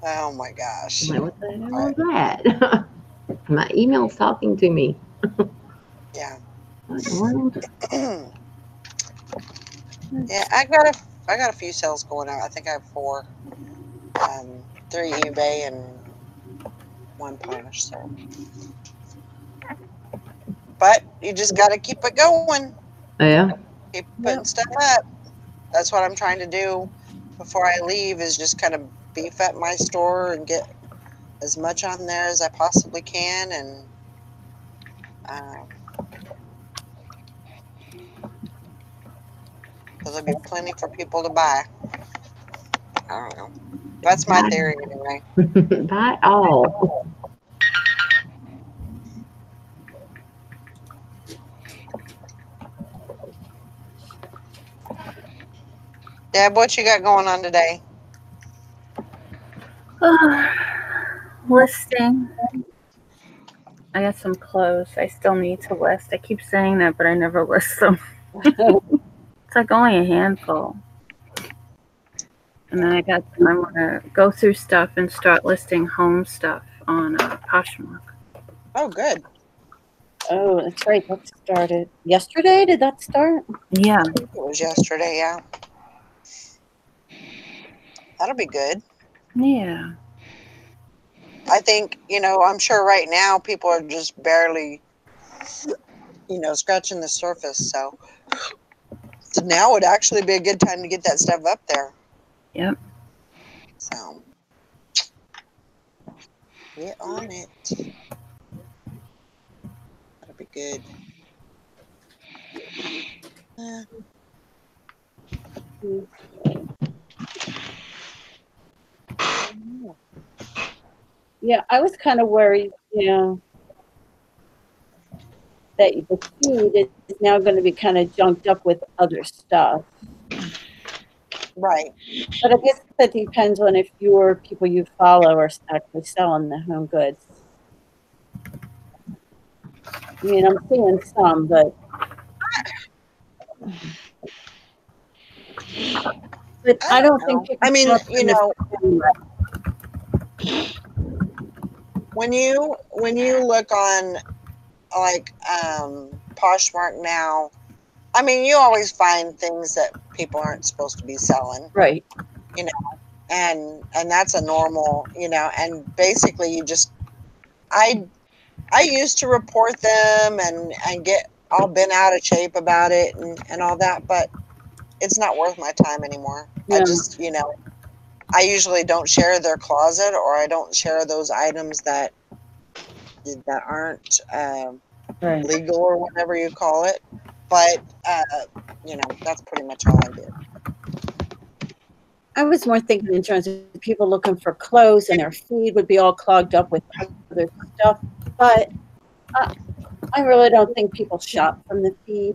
Oh my gosh. I'm like, what the hell was that? My email's talking to me. Yeah. What? Yeah, I got a few sales going out. I think I have 4. 3 eBay and 1 Posh. So, but you just got to keep it going. Yeah. Keep putting stuff up. That's what I'm trying to do before I leave. Is just kind of beef up my store and get as much on there as I possibly can, and because there'll be plenty for people to buy. I don't know. That's my theory anyway. Buy all. Deb, what you got going on today? Listing. I got some clothes I still need to list. I keep saying that, but I never list them. It's like only a handful. And then I'm going to go through stuff and start listing home stuff on Poshmark. Oh, good. Oh, that's right. That started yesterday. Did that start? Yeah. I think it was yesterday, yeah. That'll be good. Yeah. I think, I'm sure right now people are just barely, scratching the surface. So now would actually be a good time to get that stuff up there. Yep. So get on it. That'll be good. Yeah, I was kind of worried, that the feed is now going to be kind of junked up with other stuff. Right. But I guess that depends on if your people you follow are actually selling the home goods. I mean, I'm seeing some, but I don't think people. I mean, when you look on like Poshmark now, I mean, you always find things that people aren't supposed to be selling. Right. and that's a normal, you know, and basically you just, I used to report them and get all bent out of shape about it and all that, but it's not worth my time anymore. I Yeah. just, you know, I usually don't share their closet, or I don't share those items that aren't Right. legal or whatever you call it. But you know, that's pretty much all I do. I was more thinking in terms of people looking for clothes and their feed would be all clogged up with other stuff. But I really don't think people shop from the feed.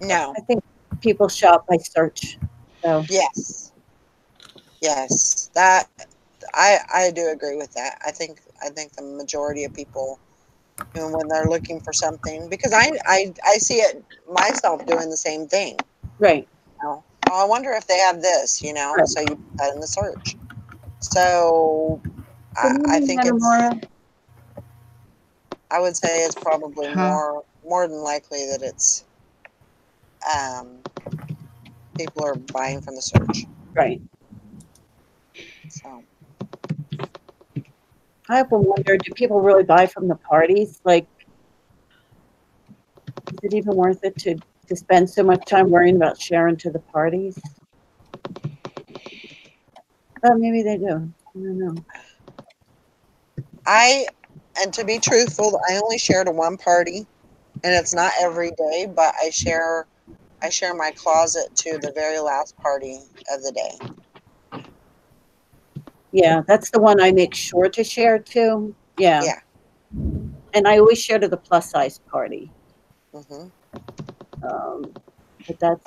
No. I think people shop by search. So Yes. Yes. That I do agree with that. I think the majority of people, you know, when they're looking for something, because I see it myself doing the same thing. right. You know? Oh, I wonder if they have this, you know, Right. so you put that in the search. So I think it's, I would say it's probably more than likely that it's people are buying from the search. Right. So I often wonder, do people really buy from the parties? Like, is it even worth it to spend so much time worrying about sharing to the parties? Oh, maybe they do. I don't know. And to be truthful, I only share to one party, and it's not every day, but I share my closet to the very last party of the day. Yeah, that's the one I make sure to share to. Yeah. Yeah. And I always share to the plus size party. Mm-hmm. But that's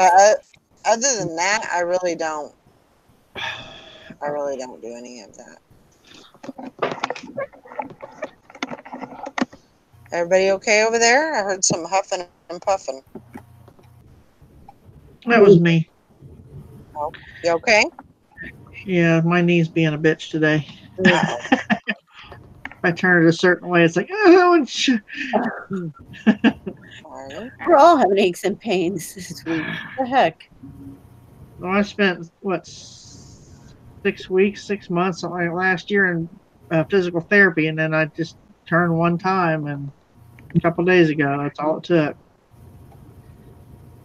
other than that, I really don't do any of that. Everybody okay over there? I heard some huffing and puffing. That was me. Oh, you okay? Yeah, my knee's being a bitch today. Uh-oh. If I turn it a certain way, it's like, oh, we're all having aches and pains this week. What the heck? Well, I spent, what, 6 weeks, 6 months, something like last year in physical therapy, and then I just turned one time, and a couple of days ago, that's all it took.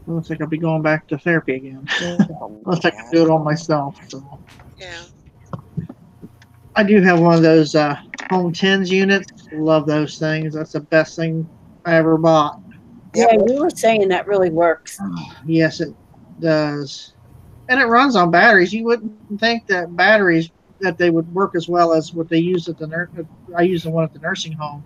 It looks like I'll be going back to therapy again. Unless I can do it all myself. So. Yeah. I do have one of those home tens units. Love those things. That's the best thing I ever bought. Yeah, you were saying that really works. Yes, it does. And it runs on batteries. You wouldn't think that batteries that they would work as well as what they use at the I use the one at the nursing home,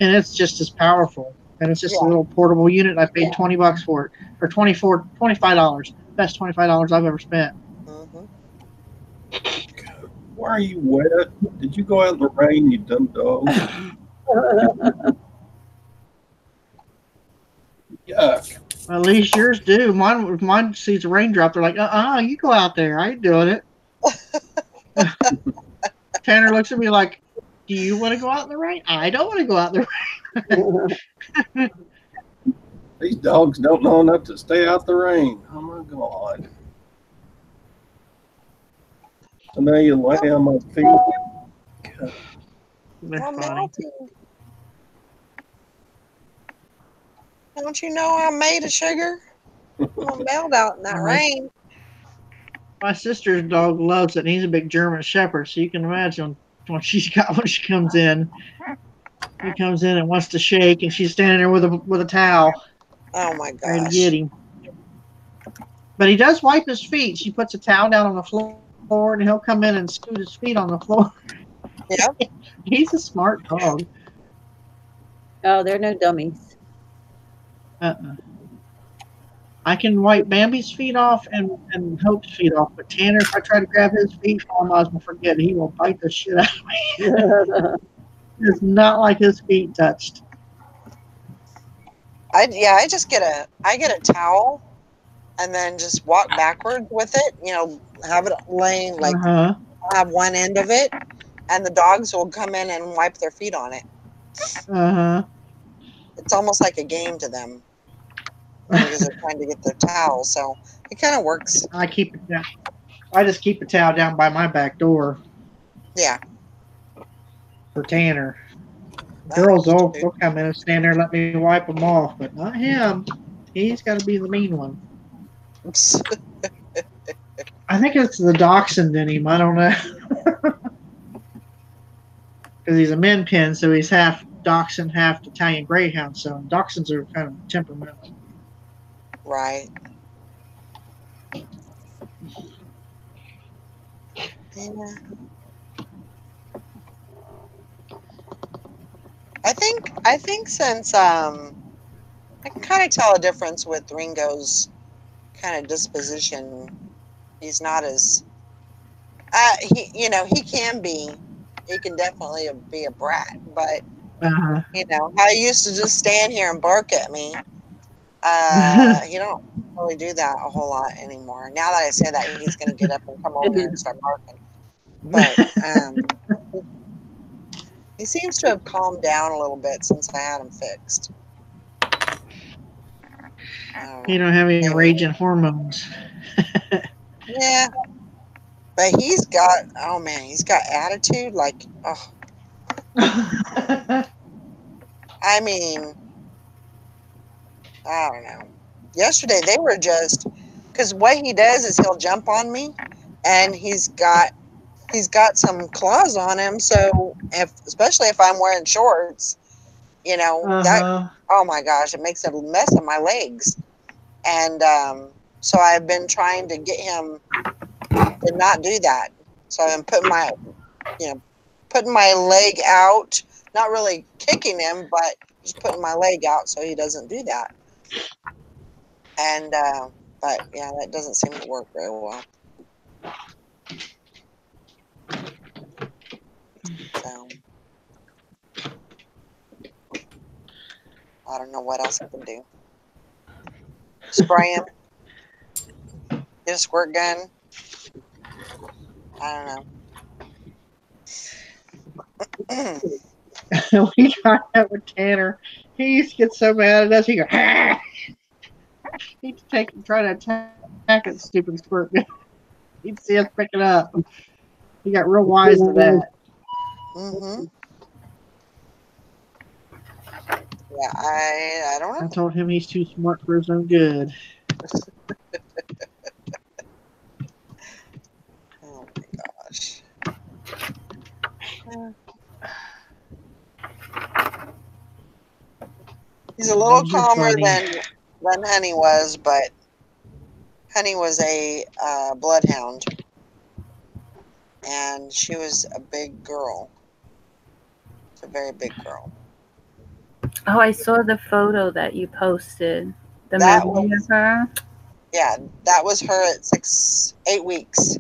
and it's just as powerful. And it's just a little portable unit. I paid $20 for it, or $25. Best $25 I've ever spent. Mm-hmm. Why are you wet? Did you go out in the rain, you dumb dog? Yuck. At least yours do. Mine sees a raindrop. They're like, you go out there. I ain't doing it. Tanner looks at me like, do you want to go out in the rain? I don't want to go out in the rain. These dogs don't know enough to stay out the rain. Oh my God. So now you lay on my feet. God. I'm melting. Don't you know I'm made of sugar? I'm gonna melt out in that rain. My sister's dog loves it, and he's a big German Shepherd, so you can imagine what she's got when she comes in. He comes in and wants to shake, and she's standing there with a towel. Oh my gosh. Ready to get him. But he does wipe his feet. She puts a towel down on the floor, and he'll come in and scoot his feet on the floor. Yep. He's a smart dog. Oh, they're no dummies. I can wipe Bambi's feet off and Hope's feet off, but Tanner, if I try to grab his feet, I might as well forget. He will bite the shit out of me. It's not like his feet touched. I just get a towel and then just walk backwards with it. You know, have it laying like have one end of it, and the dogs will come in and wipe their feet on it. It's almost like a game to them because they're trying to get their towel. So it kind of works. I keep it down. I just keep a towel down by my back door Yeah. for Tanner. Girls will come in and stand there and let me wipe them off, but not him. He's got to be the mean one. I think it's the dachshund in him. I don't know. Because he's a min pin, so he's half dachshund, half Italian greyhound. So dachshunds are kind of temperamental. Right. Yeah. I think since I can kind of tell a difference with Ringo's kind of disposition. He's not as he can definitely be a brat, but how he used to just stand here and bark at me. He don't really do that a whole lot anymore. Now that I say that, he's going to get up and come over here and start barking. But he seems to have calmed down a little bit since I had him fixed. You don't have any raging hormones. Yeah. But he's got attitude like, oh. I mean, I don't know. Yesterday they were just, because what he does is he'll jump on me, and he's got some claws on him. So especially if I'm wearing shorts, that, oh my gosh, it makes a mess of my legs. And so I've been trying to get him to not do that. So I'm putting my leg out, not really kicking him, but just putting my leg out so he doesn't do that. And but yeah, that doesn't seem to work very well. So I don't know what else I can do. Spray him. Get a squirt gun. I don't know. We tried that with Tanner. He used to get so mad at us. He go, ah! He'd try to attack it, stupid squirt gun. He'd see us pick it up. He got real wise to that. Yeah, I don't know. I told him he's too smart for his own good. Oh my gosh. He's a little calmer than Honey was, but Honey was a bloodhound, and she was a big girl. It's a very big girl. Oh, I saw the photo that you posted. The memory of her. Yeah, that was her at 8 weeks.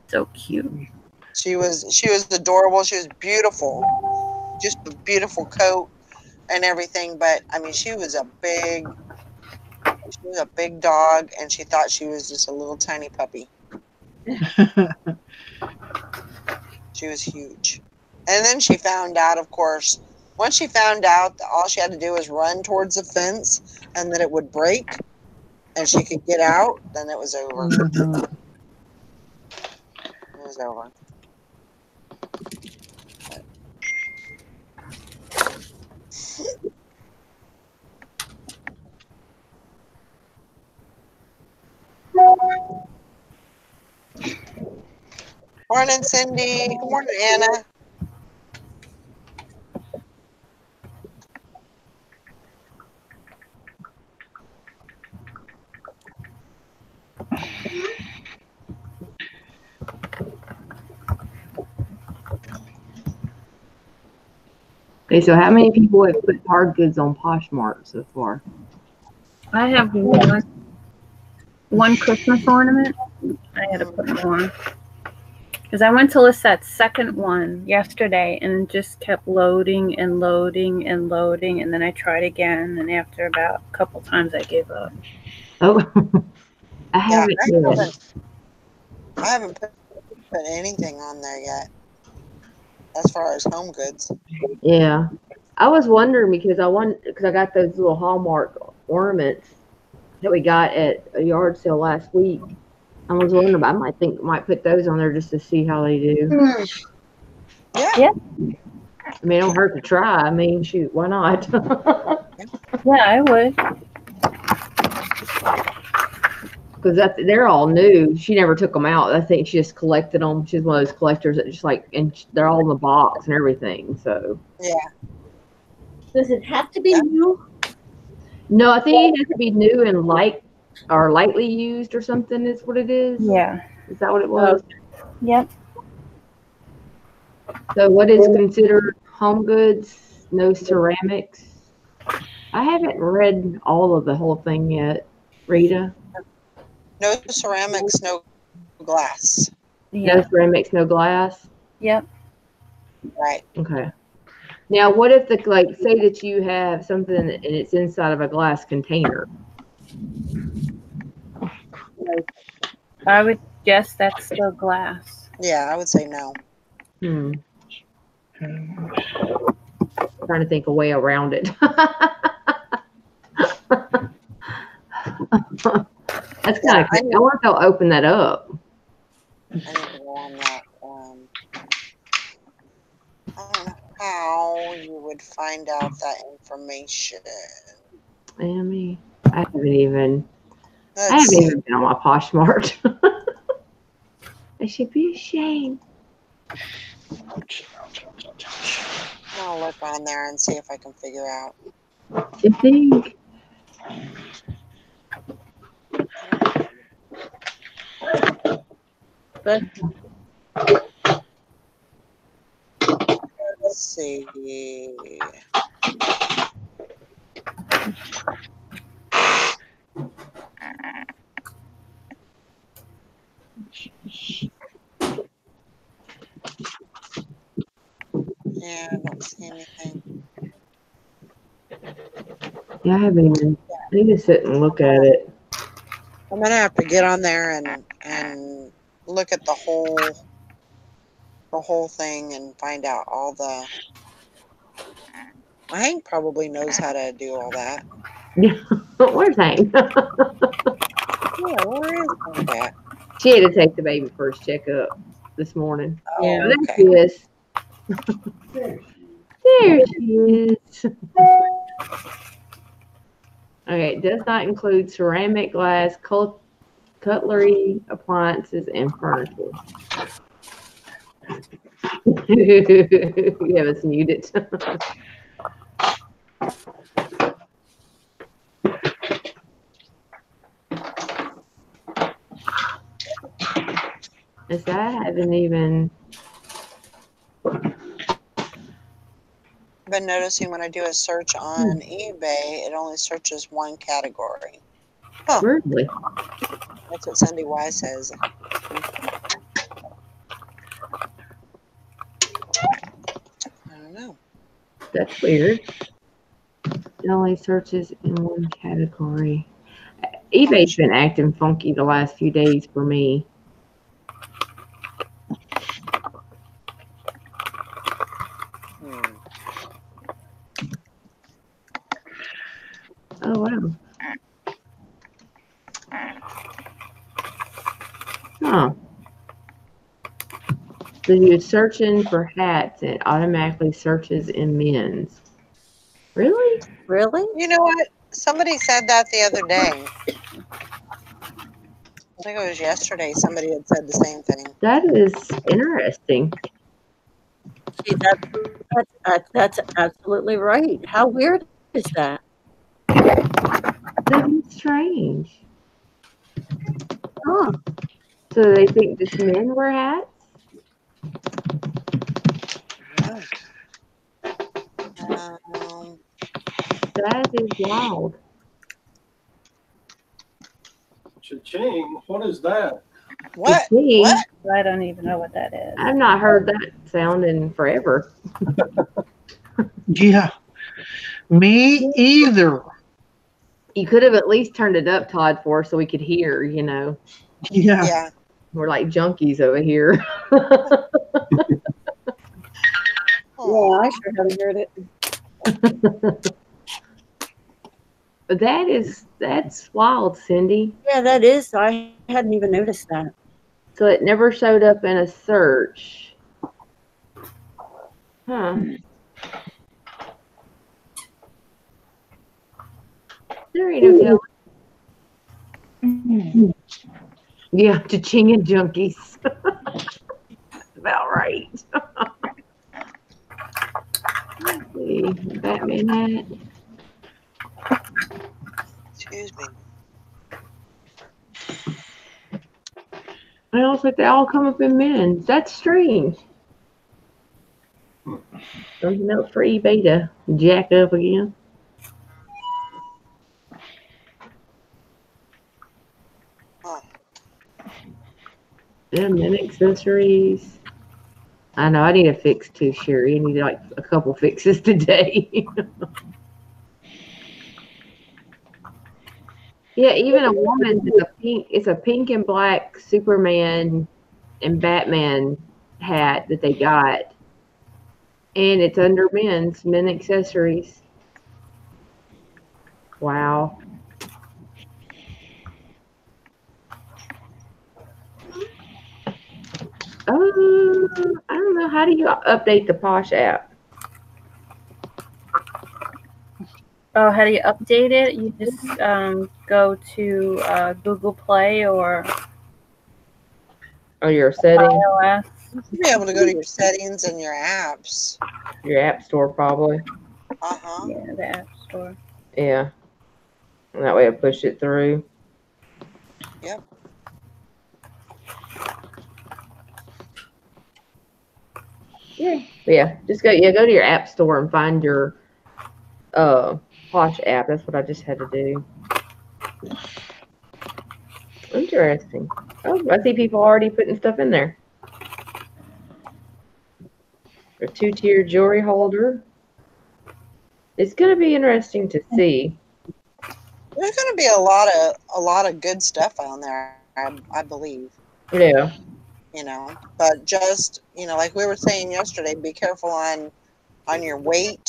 So cute. She was adorable. She was beautiful, just a beautiful coat and everything. But I mean, she was a big dog, and she thought she was just a little tiny puppy. She was huge. And then she found out, of course, once she found out that all she had to do was run towards the fence and that it would break and she could get out, then it was over. It was over. Morning, Cindy. Good morning, Anna. Okay, so how many people have put hard goods on Poshmark so far? I have one Christmas ornament. I had to put it on. Because I went to list that second one yesterday and it just kept loading and loading and loading. And then I tried again. And after about a couple times, I gave up. Oh, I haven't. I haven't put anything on there yet as far as home goods. Yeah. I was wondering because I got those little Hallmark ornaments that we got at a yard sale last week. I was wondering, I might put those on there just to see how they do. Yeah. I mean, it don't hurt to try. I mean, shoot, why not? Yeah, I would. Because they're all new. She never took them out. I think she just collected them. She's one of those collectors that just like, and they're all in the box and everything. So Yeah. Does it have to be new? no, I think it has to be new and light or lightly used or something. Is what it is. Yeah. Is that what it was? Yep. So what is considered home goods? No ceramics. I haven't read all of the whole thing yet. Rita? No ceramics, no glass. Yeah. No ceramics, no glass? Yep. Right. Okay. Now, what if say that you have something and it's inside of a glass container? I would guess that's still glass. Yeah, I would say no. Trying to think a way around it. That's kind of cool. I wonder if they'll open that up. I need to go on that. I don't know how you would find out that information. I haven't even been on my Poshmark. I should be ashamed. I'll look on there and see if I can figure out. You think? But let's see. Yeah, I don't see anything. Yeah, I haven't even. I need to sit and look at it. I'm gonna have to get on there and look at the whole thing and find out all the. Hank probably knows how to do all that. Where's Hank? Yeah, where is Hank at? She had to take the baby first checkup this morning. Yeah. Oh, there she is. There she is. Okay, it does not include ceramic, glass, cutlery, appliances, and furniture. You have us muted. Is that I haven't even. I've been noticing when I do a search on eBay, it only searches one category. Huh. Really? That's what Cindy Y says. I don't know. That's weird. It only searches in one category. eBay's been acting funky the last few days for me. Oh, wow. Huh. So you're searching for hats and it automatically searches in men's. Really? really? You know what? Somebody said that the other day. I think it was yesterday. Somebody had said the same thing. That is interesting. See, that's absolutely right. How weird is that? That is strange. Huh. So they think just men wear hats? That is wild. Cha-ching, what is that? What? What? I don't even know what that is. I've not heard that sound in forever. Yeah. Me either. You could have at least turned it up, Todd, for us so we could hear, you know. Yeah. Yeah. We're like junkies over here. Yeah, I sure haven't heard it. That's wild, Cindy. Yeah, that is. I hadn't even noticed that. So it never showed up in a search. Huh. There ain't no telling. Yeah, cha-ching and junkies. About right. Let's see. Batman hat. Excuse me. I also think they all come up in men's. That's strange. Something else for eBay to jack up again. Huh. Yeah, men accessories. I know I need a fix too, Sherry. I need like a couple fixes today. Yeah, even a woman's is a pink. It's a pink and black Superman and Batman hat that they got, and it's under men accessories. Wow. I don't know. How do you update the Posh app? Oh, how do you update it? You just go to Google Play or Your settings, iOS. You should be able to go to your settings and your apps. your app store, probably. Uh-huh. Yeah, the App Store. Yeah. And that way I push it through. Yep. Yeah. Just go to your app store and find your Posh app. That's what I just had to do. Interesting. Oh, I see people already putting stuff in there. A 2-tier jewelry holder. It's going to be interesting to see. There's going to be a lot of good stuff on there, I believe. Yeah. You know, but just, you know, like we were saying yesterday, be careful on your weight.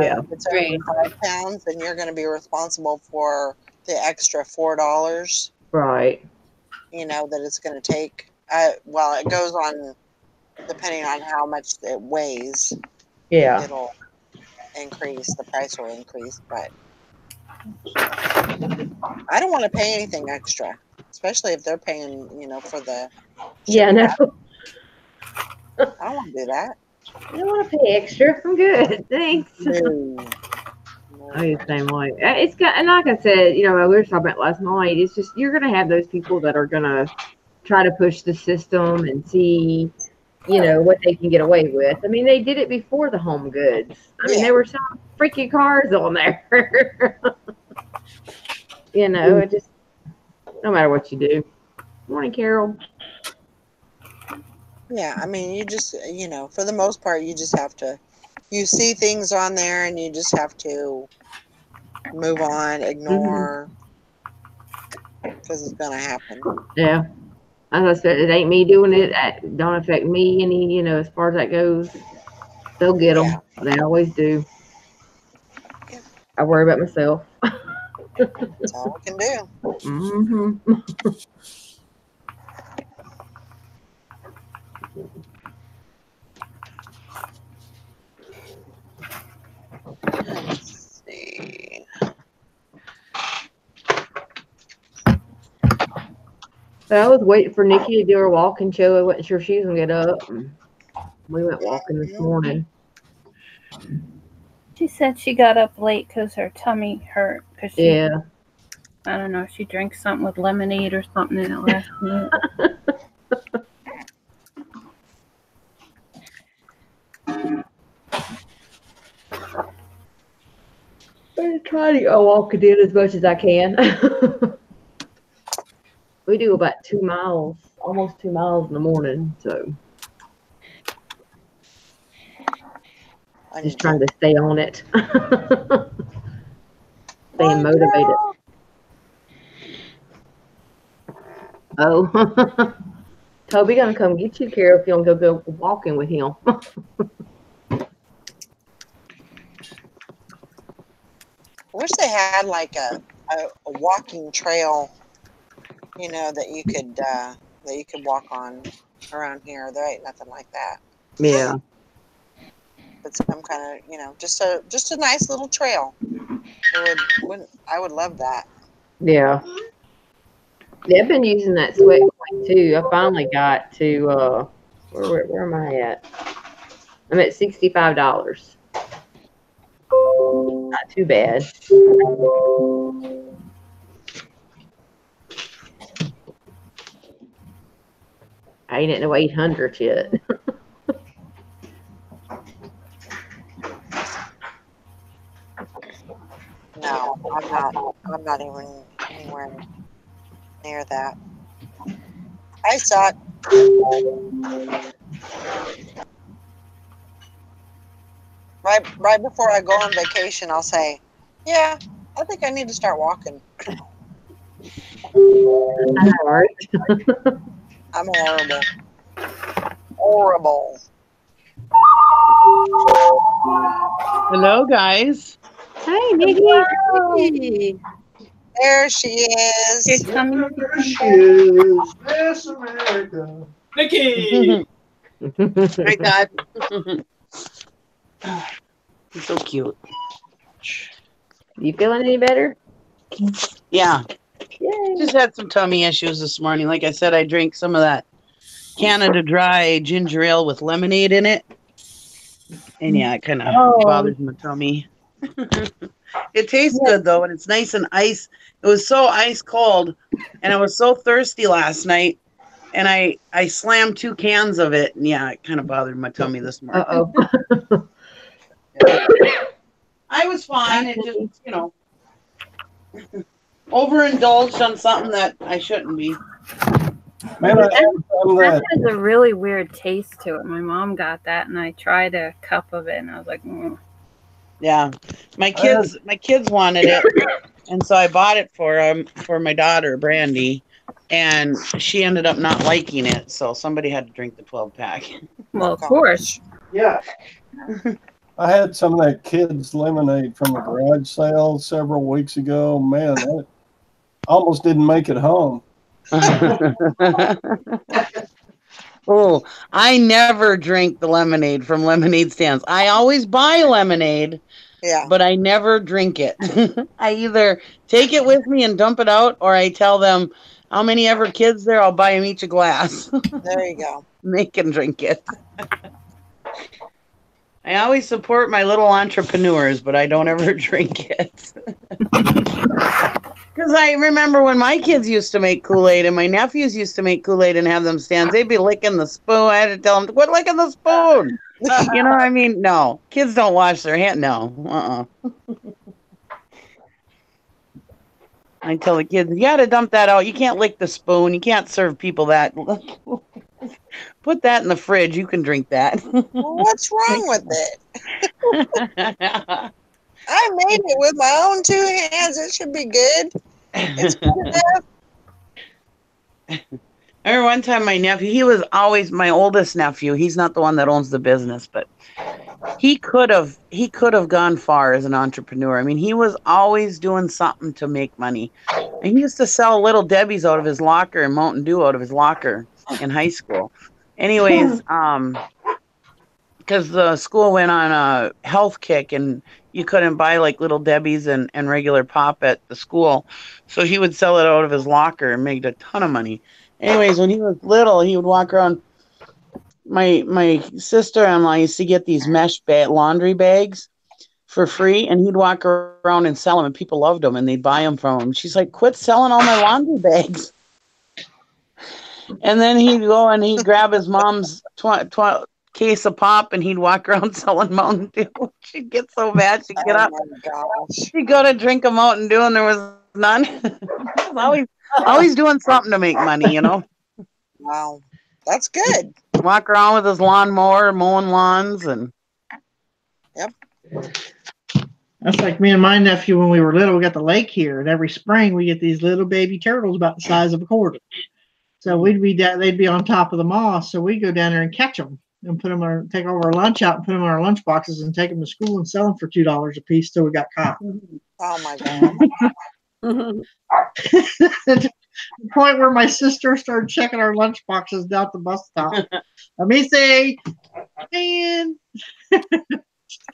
Yeah. If it's over 5 pounds, then you're going to be responsible for the extra $4. Right. You know, that it's going to take. Well, it goes on depending on how much it weighs. Yeah. It'll increase. The price will increase, but I don't want to pay anything extra, especially if they're paying, you know, for the. Yeah, no. I don't want to do that. I don't want to pay extra. I'm good. Thanks. No. I do the same way. It's got, and like I said, you know, we were talking about last night. It's just you're gonna have those people that are gonna try to push the system and see, you know, what they can get away with. I mean, they did it before the home goods. I mean, they were selling freaking cars on there. You know, it just no matter what you do. Morning, Carol. Yeah, I mean, you just, you know, for the most part, you just have to. You see things on there, and you just have to move on, ignore, because it's gonna happen. Yeah. As I said, it ain't me doing it. It don't affect me any, you know, as far as that goes. They'll get them. They always do. Yeah. I worry about myself. That's all I can do. Mm-hmm. Let's see. So I was waiting for Nikki to do her walking show. I wasn't sure she was gonna get up. We went walking this morning. She said she got up late because her tummy hurt. Cause she, I don't know, she drank something with lemonade or something in it last night. I'm trying to go walking in as much as I can. We do about 2 miles, almost 2 miles in the morning, so just trying to stay on it. Staying motivated. Oh, Toby gonna come get you, Carol, if you don't go walking with him. wish they had like a walking trail, you know, that you could walk on around here. There ain't nothing like that. Yeah. But some kind of, you know, just a nice little trail. I would love that. Yeah. They've been using that sweat coin too. I finally got to where am I at? I'm at $65. Not too bad. I ain't at no 800 yet. No, I'm not even anywhere near that. I saw it. Right before I go on vacation, I'll say, yeah, I think I need to start walking. I know, right? I'm horrible. Horrible. Hello, guys. Hey, Nikki. Hey. There she is. Your tummy. There she is. Miss America. Nikki. My God. He's so cute. You feeling any better? Yeah. Yay. Just had some tummy issues this morning. Like I said, I drank some of that Canada Dry ginger ale with lemonade in it. And yeah, it kind of bothers my tummy. It tastes good though, and it's nice and ice. It was so ice cold, and I was so thirsty last night, and I slammed 2 cans of it, and yeah, it kind of bothered my tummy this morning. Uh-oh. I was fine. It just, you know, overindulged on something that I shouldn't be. Man, That has a really weird taste to it. My mom got that, and I tried a cup of it, and I was like, Yeah, my kids wanted it, and so I bought it for my daughter Brandy, and she ended up not liking it. So somebody had to drink the 12-pack. Well, of course. Yeah. I had some of that kids lemonade from the garage sale several weeks ago. Man, I almost didn't make it home. Oh, I never drink the lemonade from lemonade stands. I always buy lemonade, but I never drink it. I either take it with me and dump it out, or I tell them how many ever kids there, I'll buy them each a glass. There you go. They can drink it. I always support my little entrepreneurs, but I don't ever drink it. Because I remember when my kids used to make Kool-Aid and my nephews used to make Kool-Aid and have them stands, they'd be licking the spoon. I had to tell them to quit licking the spoon. You know what I mean? No. Kids don't wash their hands. No. I tell the kids, you got to dump that out. You can't lick the spoon. You can't serve people that. Put that in the fridge. You can drink that. What's wrong with it? I made it with my own 2 hands. It should be good. It's good enough. I remember one time my nephew, he was always my oldest nephew. He's not the one that owns the business, but he could have gone far as an entrepreneur. I mean, he was always doing something to make money. And he used to sell Little Debbie's out of his locker and Mountain Dew out of his locker in high school. Anyways, because the school went on a health kick and you couldn't buy like Little Debbie's and regular pop at the school. So he would sell it out of his locker and make a ton of money. Anyways, when he was little, he would walk around. My sister-in-law used to get these mesh laundry bags for free, and he'd walk around and sell them, and people loved them, and they'd buy them from him. She's like, quit selling all my laundry bags. And then he'd go and he'd grab his mom's case of pop, and he'd walk around selling Mountain Dew. She'd get so bad, she'd get up. She'd go to drink a Mountain Dew, and there was none. He was always doing something to make money, you know. Wow, that's good. Walk around with his lawnmower, mowing lawns, and. Yep. That's like me and my nephew when we were little. We got the lake here, and every spring we get these little baby turtles about the size of a quarter. So they'd be on top of the moss, so we'd go down there and catch them. and take all our lunch out and put them in our lunch boxes and take them to school and sell them for $2 a piece till we got caught. Oh my God. To the point where my sister started checking our lunch boxes down at the bus stop. Let me see, man,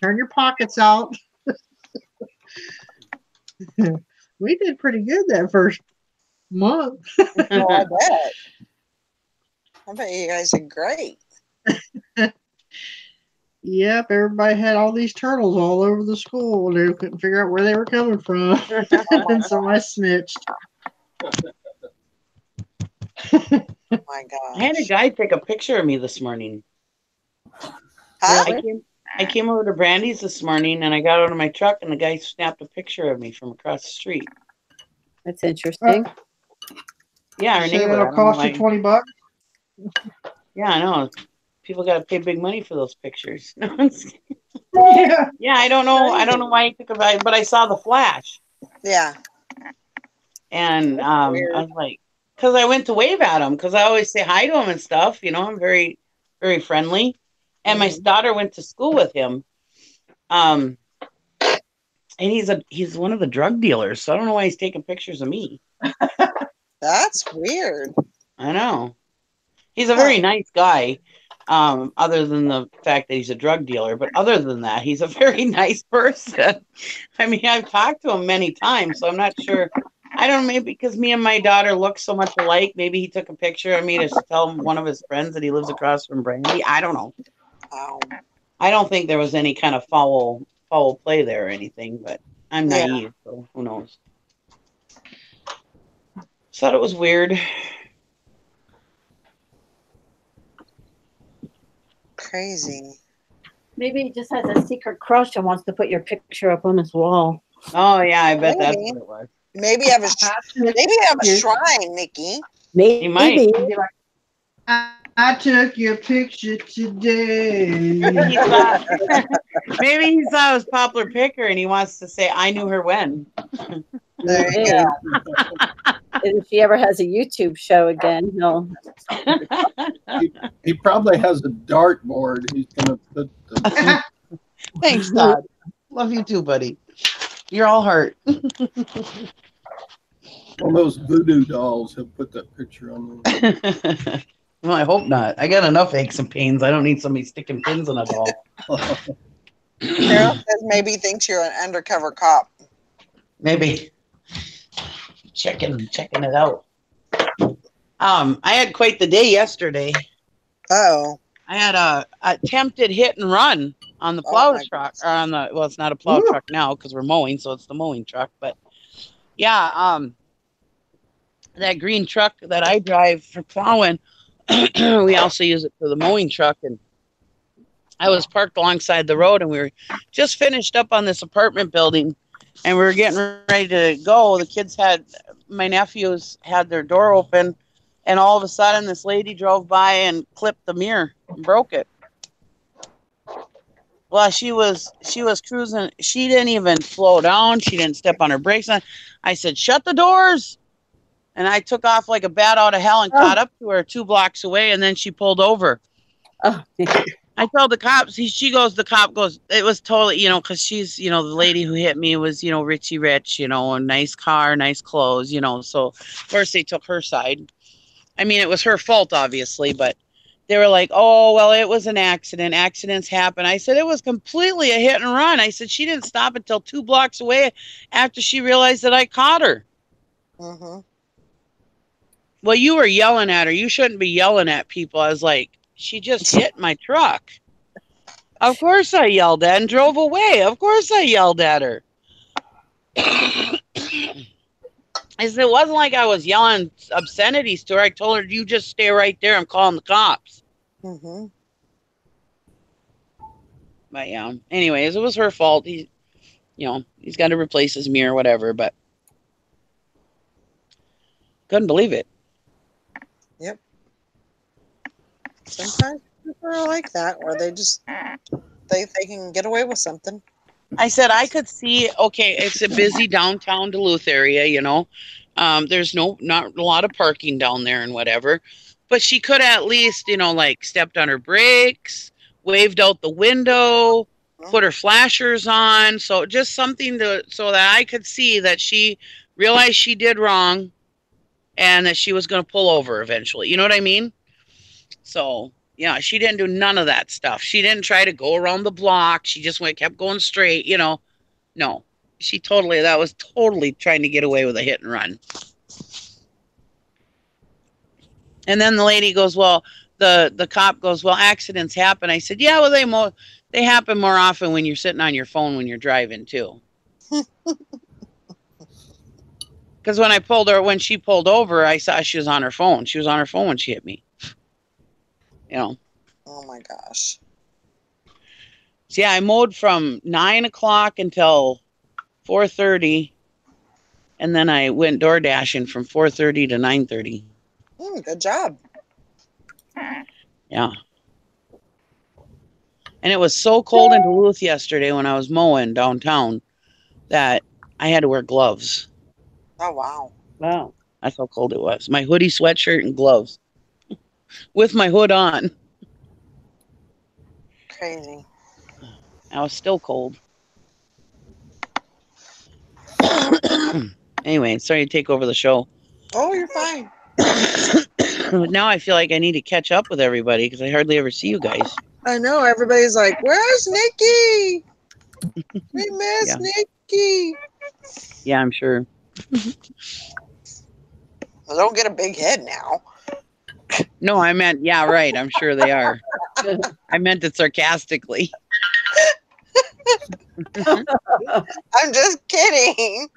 turn your pockets out. We did pretty good that first month. Well, I bet. I bet you guys did great. Yep, everybody had all these turtles all over the school. They couldn't figure out where they were coming from. And so I snitched. Oh my gosh. I had a guy take a picture of me this morning. Huh? I came over to Brandy's this morning and I got out of my truck and the guy snapped a picture of me from across the street. That's interesting. Yeah, our So neighbor. it'll cost you $20. Yeah, I know. People got to pay big money for those pictures. Yeah. Yeah, I don't know. I don't know why he took a bite, but I saw the flash. Yeah. And I was like, because I went to wave at him because I always say hi to him and stuff. You know, I'm very, very friendly. And my daughter went to school with him. And he's one of the drug dealers, so I don't know why he's taking pictures of me. That's weird. I know. He's a very nice guy, other than the fact that he's a drug dealer. But other than that, he's a very nice person. I mean, I've talked to him many times, so I'm not sure. I don't know, maybe because me and my daughter look so much alike. Maybe he took a picture of me to tell one of his friends that he lives across from Brandy. I don't know. I don't think there was any kind of foul play there or anything, but I'm naive, so who knows. Just thought it was weird. Crazy. Maybe he just has a secret crush and wants to put your picture up on his wall. Oh yeah, I bet that's what it was. Maybe have a shrine, Nikki. Maybe. He might. I took your picture today. Maybe he saw his popular picker and he wants to say, "I knew her when." There you go. If she ever has a YouTube show again, he'll. He probably has a dartboard. He's gonna put the. Thanks, Todd. Love you too, buddy. You're all hurt. One of those voodoo dolls have put that picture on there. Well, I hope not. I got enough aches and pains. I don't need somebody sticking pins in a doll. Carol says maybe he thinks you're an undercover cop. Maybe. Checking it out. I had quite the day yesterday. Oh. I had a attempted hit and run on the plow truck, or on the, well, it's not a plow truck now because we're mowing, so it's the mowing truck. But yeah, that green truck that I drive for plowing, we also use it for the mowing truck. And I was parked alongside the road, and we were just finished up on this apartment building, and we were getting ready to go. The kids my nephews had their door open, and all of a sudden this lady drove by and clipped the mirror and broke it. Well, she was cruising. She didn't even slow down. She didn't step on her brakes. I said, "Shut the doors." And I took off like a bat out of hell and caught up to her 2 blocks away, and then she pulled over. Oh. I told the cops, the cop goes, it was totally, because she's, the lady who hit me was, Richie Rich, a nice car, nice clothes, so of course they took her side. I mean, it was her fault, obviously, but they were like, "Oh, well, it was an accident. Accidents happen." I said, it was completely a hit and run. I said, she didn't stop until 2 blocks away after she realized that I caught her. Mm-hmm. Well, you were yelling at her. You shouldn't be yelling at people. I was like, she just hit my truck. Of course I yelled at and drove away. Of course I yelled at her. I said, it wasn't like I was yelling obscenities to her. I told her, "You just stay right there. I'm calling the cops." Mm-hmm. But yeah, anyways, it was her fault. He's got to replace his mirror, whatever, but couldn't believe it. Yep. Sometimes people are like that, or they just they can get away with something. I said I could see, okay, it's a busy downtown Duluth area, there's not a lot of parking down there and whatever. But she could have at least, like stepped on her brakes, waved out the window, put her flashers on. So just something so that I could see that she realized she did wrong and that she was going to pull over eventually. You know what I mean? So, yeah, she didn't do none of that stuff. She didn't try to go around the block. She just kept going straight, No, that was totally trying to get away with a hit and run. And then the lady goes, well, the cop goes, well, accidents happen. I said, yeah, well, they happen more often when you're sitting on your phone when you're driving too. Because when she pulled over, I saw she was on her phone. She was on her phone when she hit me. Oh my gosh. So yeah, I mowed from 9 o'clock until 4:30, and then I went door dashing from 4:30 to 9:30. Good job. Yeah. And it was so cold in Duluth yesterday when I was mowing downtown that I had to wear gloves. Oh, wow. Wow. That's how cold it was. My hoodie, sweatshirt, and gloves with my hood on. Crazy. I was still cold. Anyway, sorry to take over the show. Oh, you're fine. Now I feel like I need to catch up with everybody because I hardly ever see you guys. I know. Everybody's like, where's Nikki? We miss Nikki. Yeah, I'm sure. Well, don't get a big head now. No, I meant, yeah, right. I'm sure they are. I meant it sarcastically. I'm just kidding.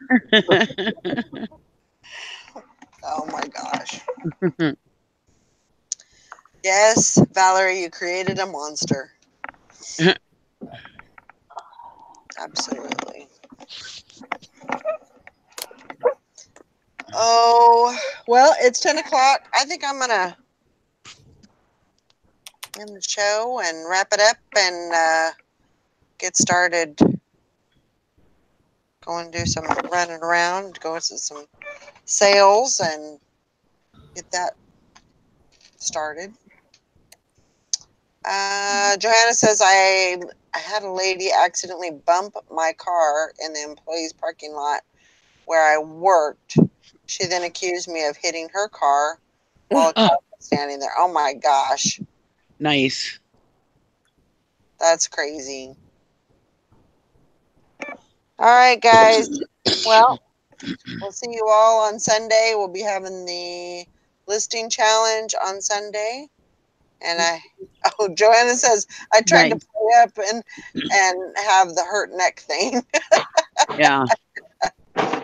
Oh my gosh. Yes, Valerie, you created a monster. Absolutely. Oh, well, it's 10 o'clock. I think I'm going to end the show and wrap it up and get started. Go and do some running around, go to some sales and get that started. Johanna says, I had a lady accidentally bump my car in the employee's parking lot where I worked. She then accused me of hitting her car while a car was standing there. Oh my gosh. Nice. That's crazy. All right, guys. Well, we'll see you all on Sunday. We'll be having the listing challenge on Sunday. And Joanna says, I tried to play up and have the hurt neck thing. Yeah.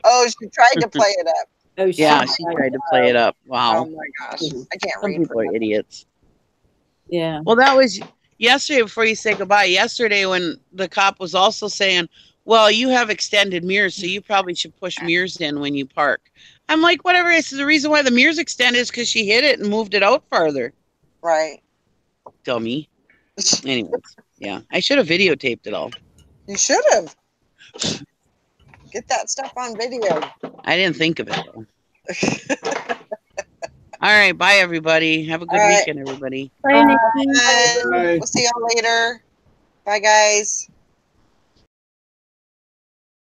Oh, she tried to play it up. Oh, yeah, she tried to play it up. Wow. Oh my gosh. I can't Some read. people are idiots. Yeah. Well, that was yesterday before you say goodbye. Yesterday when the cop was also saying, well, you have extended mirrors, so you probably should push mirrors in when you park. I'm like, whatever. It's the reason why the mirrors extended is because she hit it and moved it out farther. Right. Dummy. Anyways, yeah. I should have videotaped it all. You should have. Get that stuff on video. I didn't think of it, though. All right. Bye, everybody. Have a good weekend, everybody. Bye, Nikki. We'll see y'all later. Bye, guys.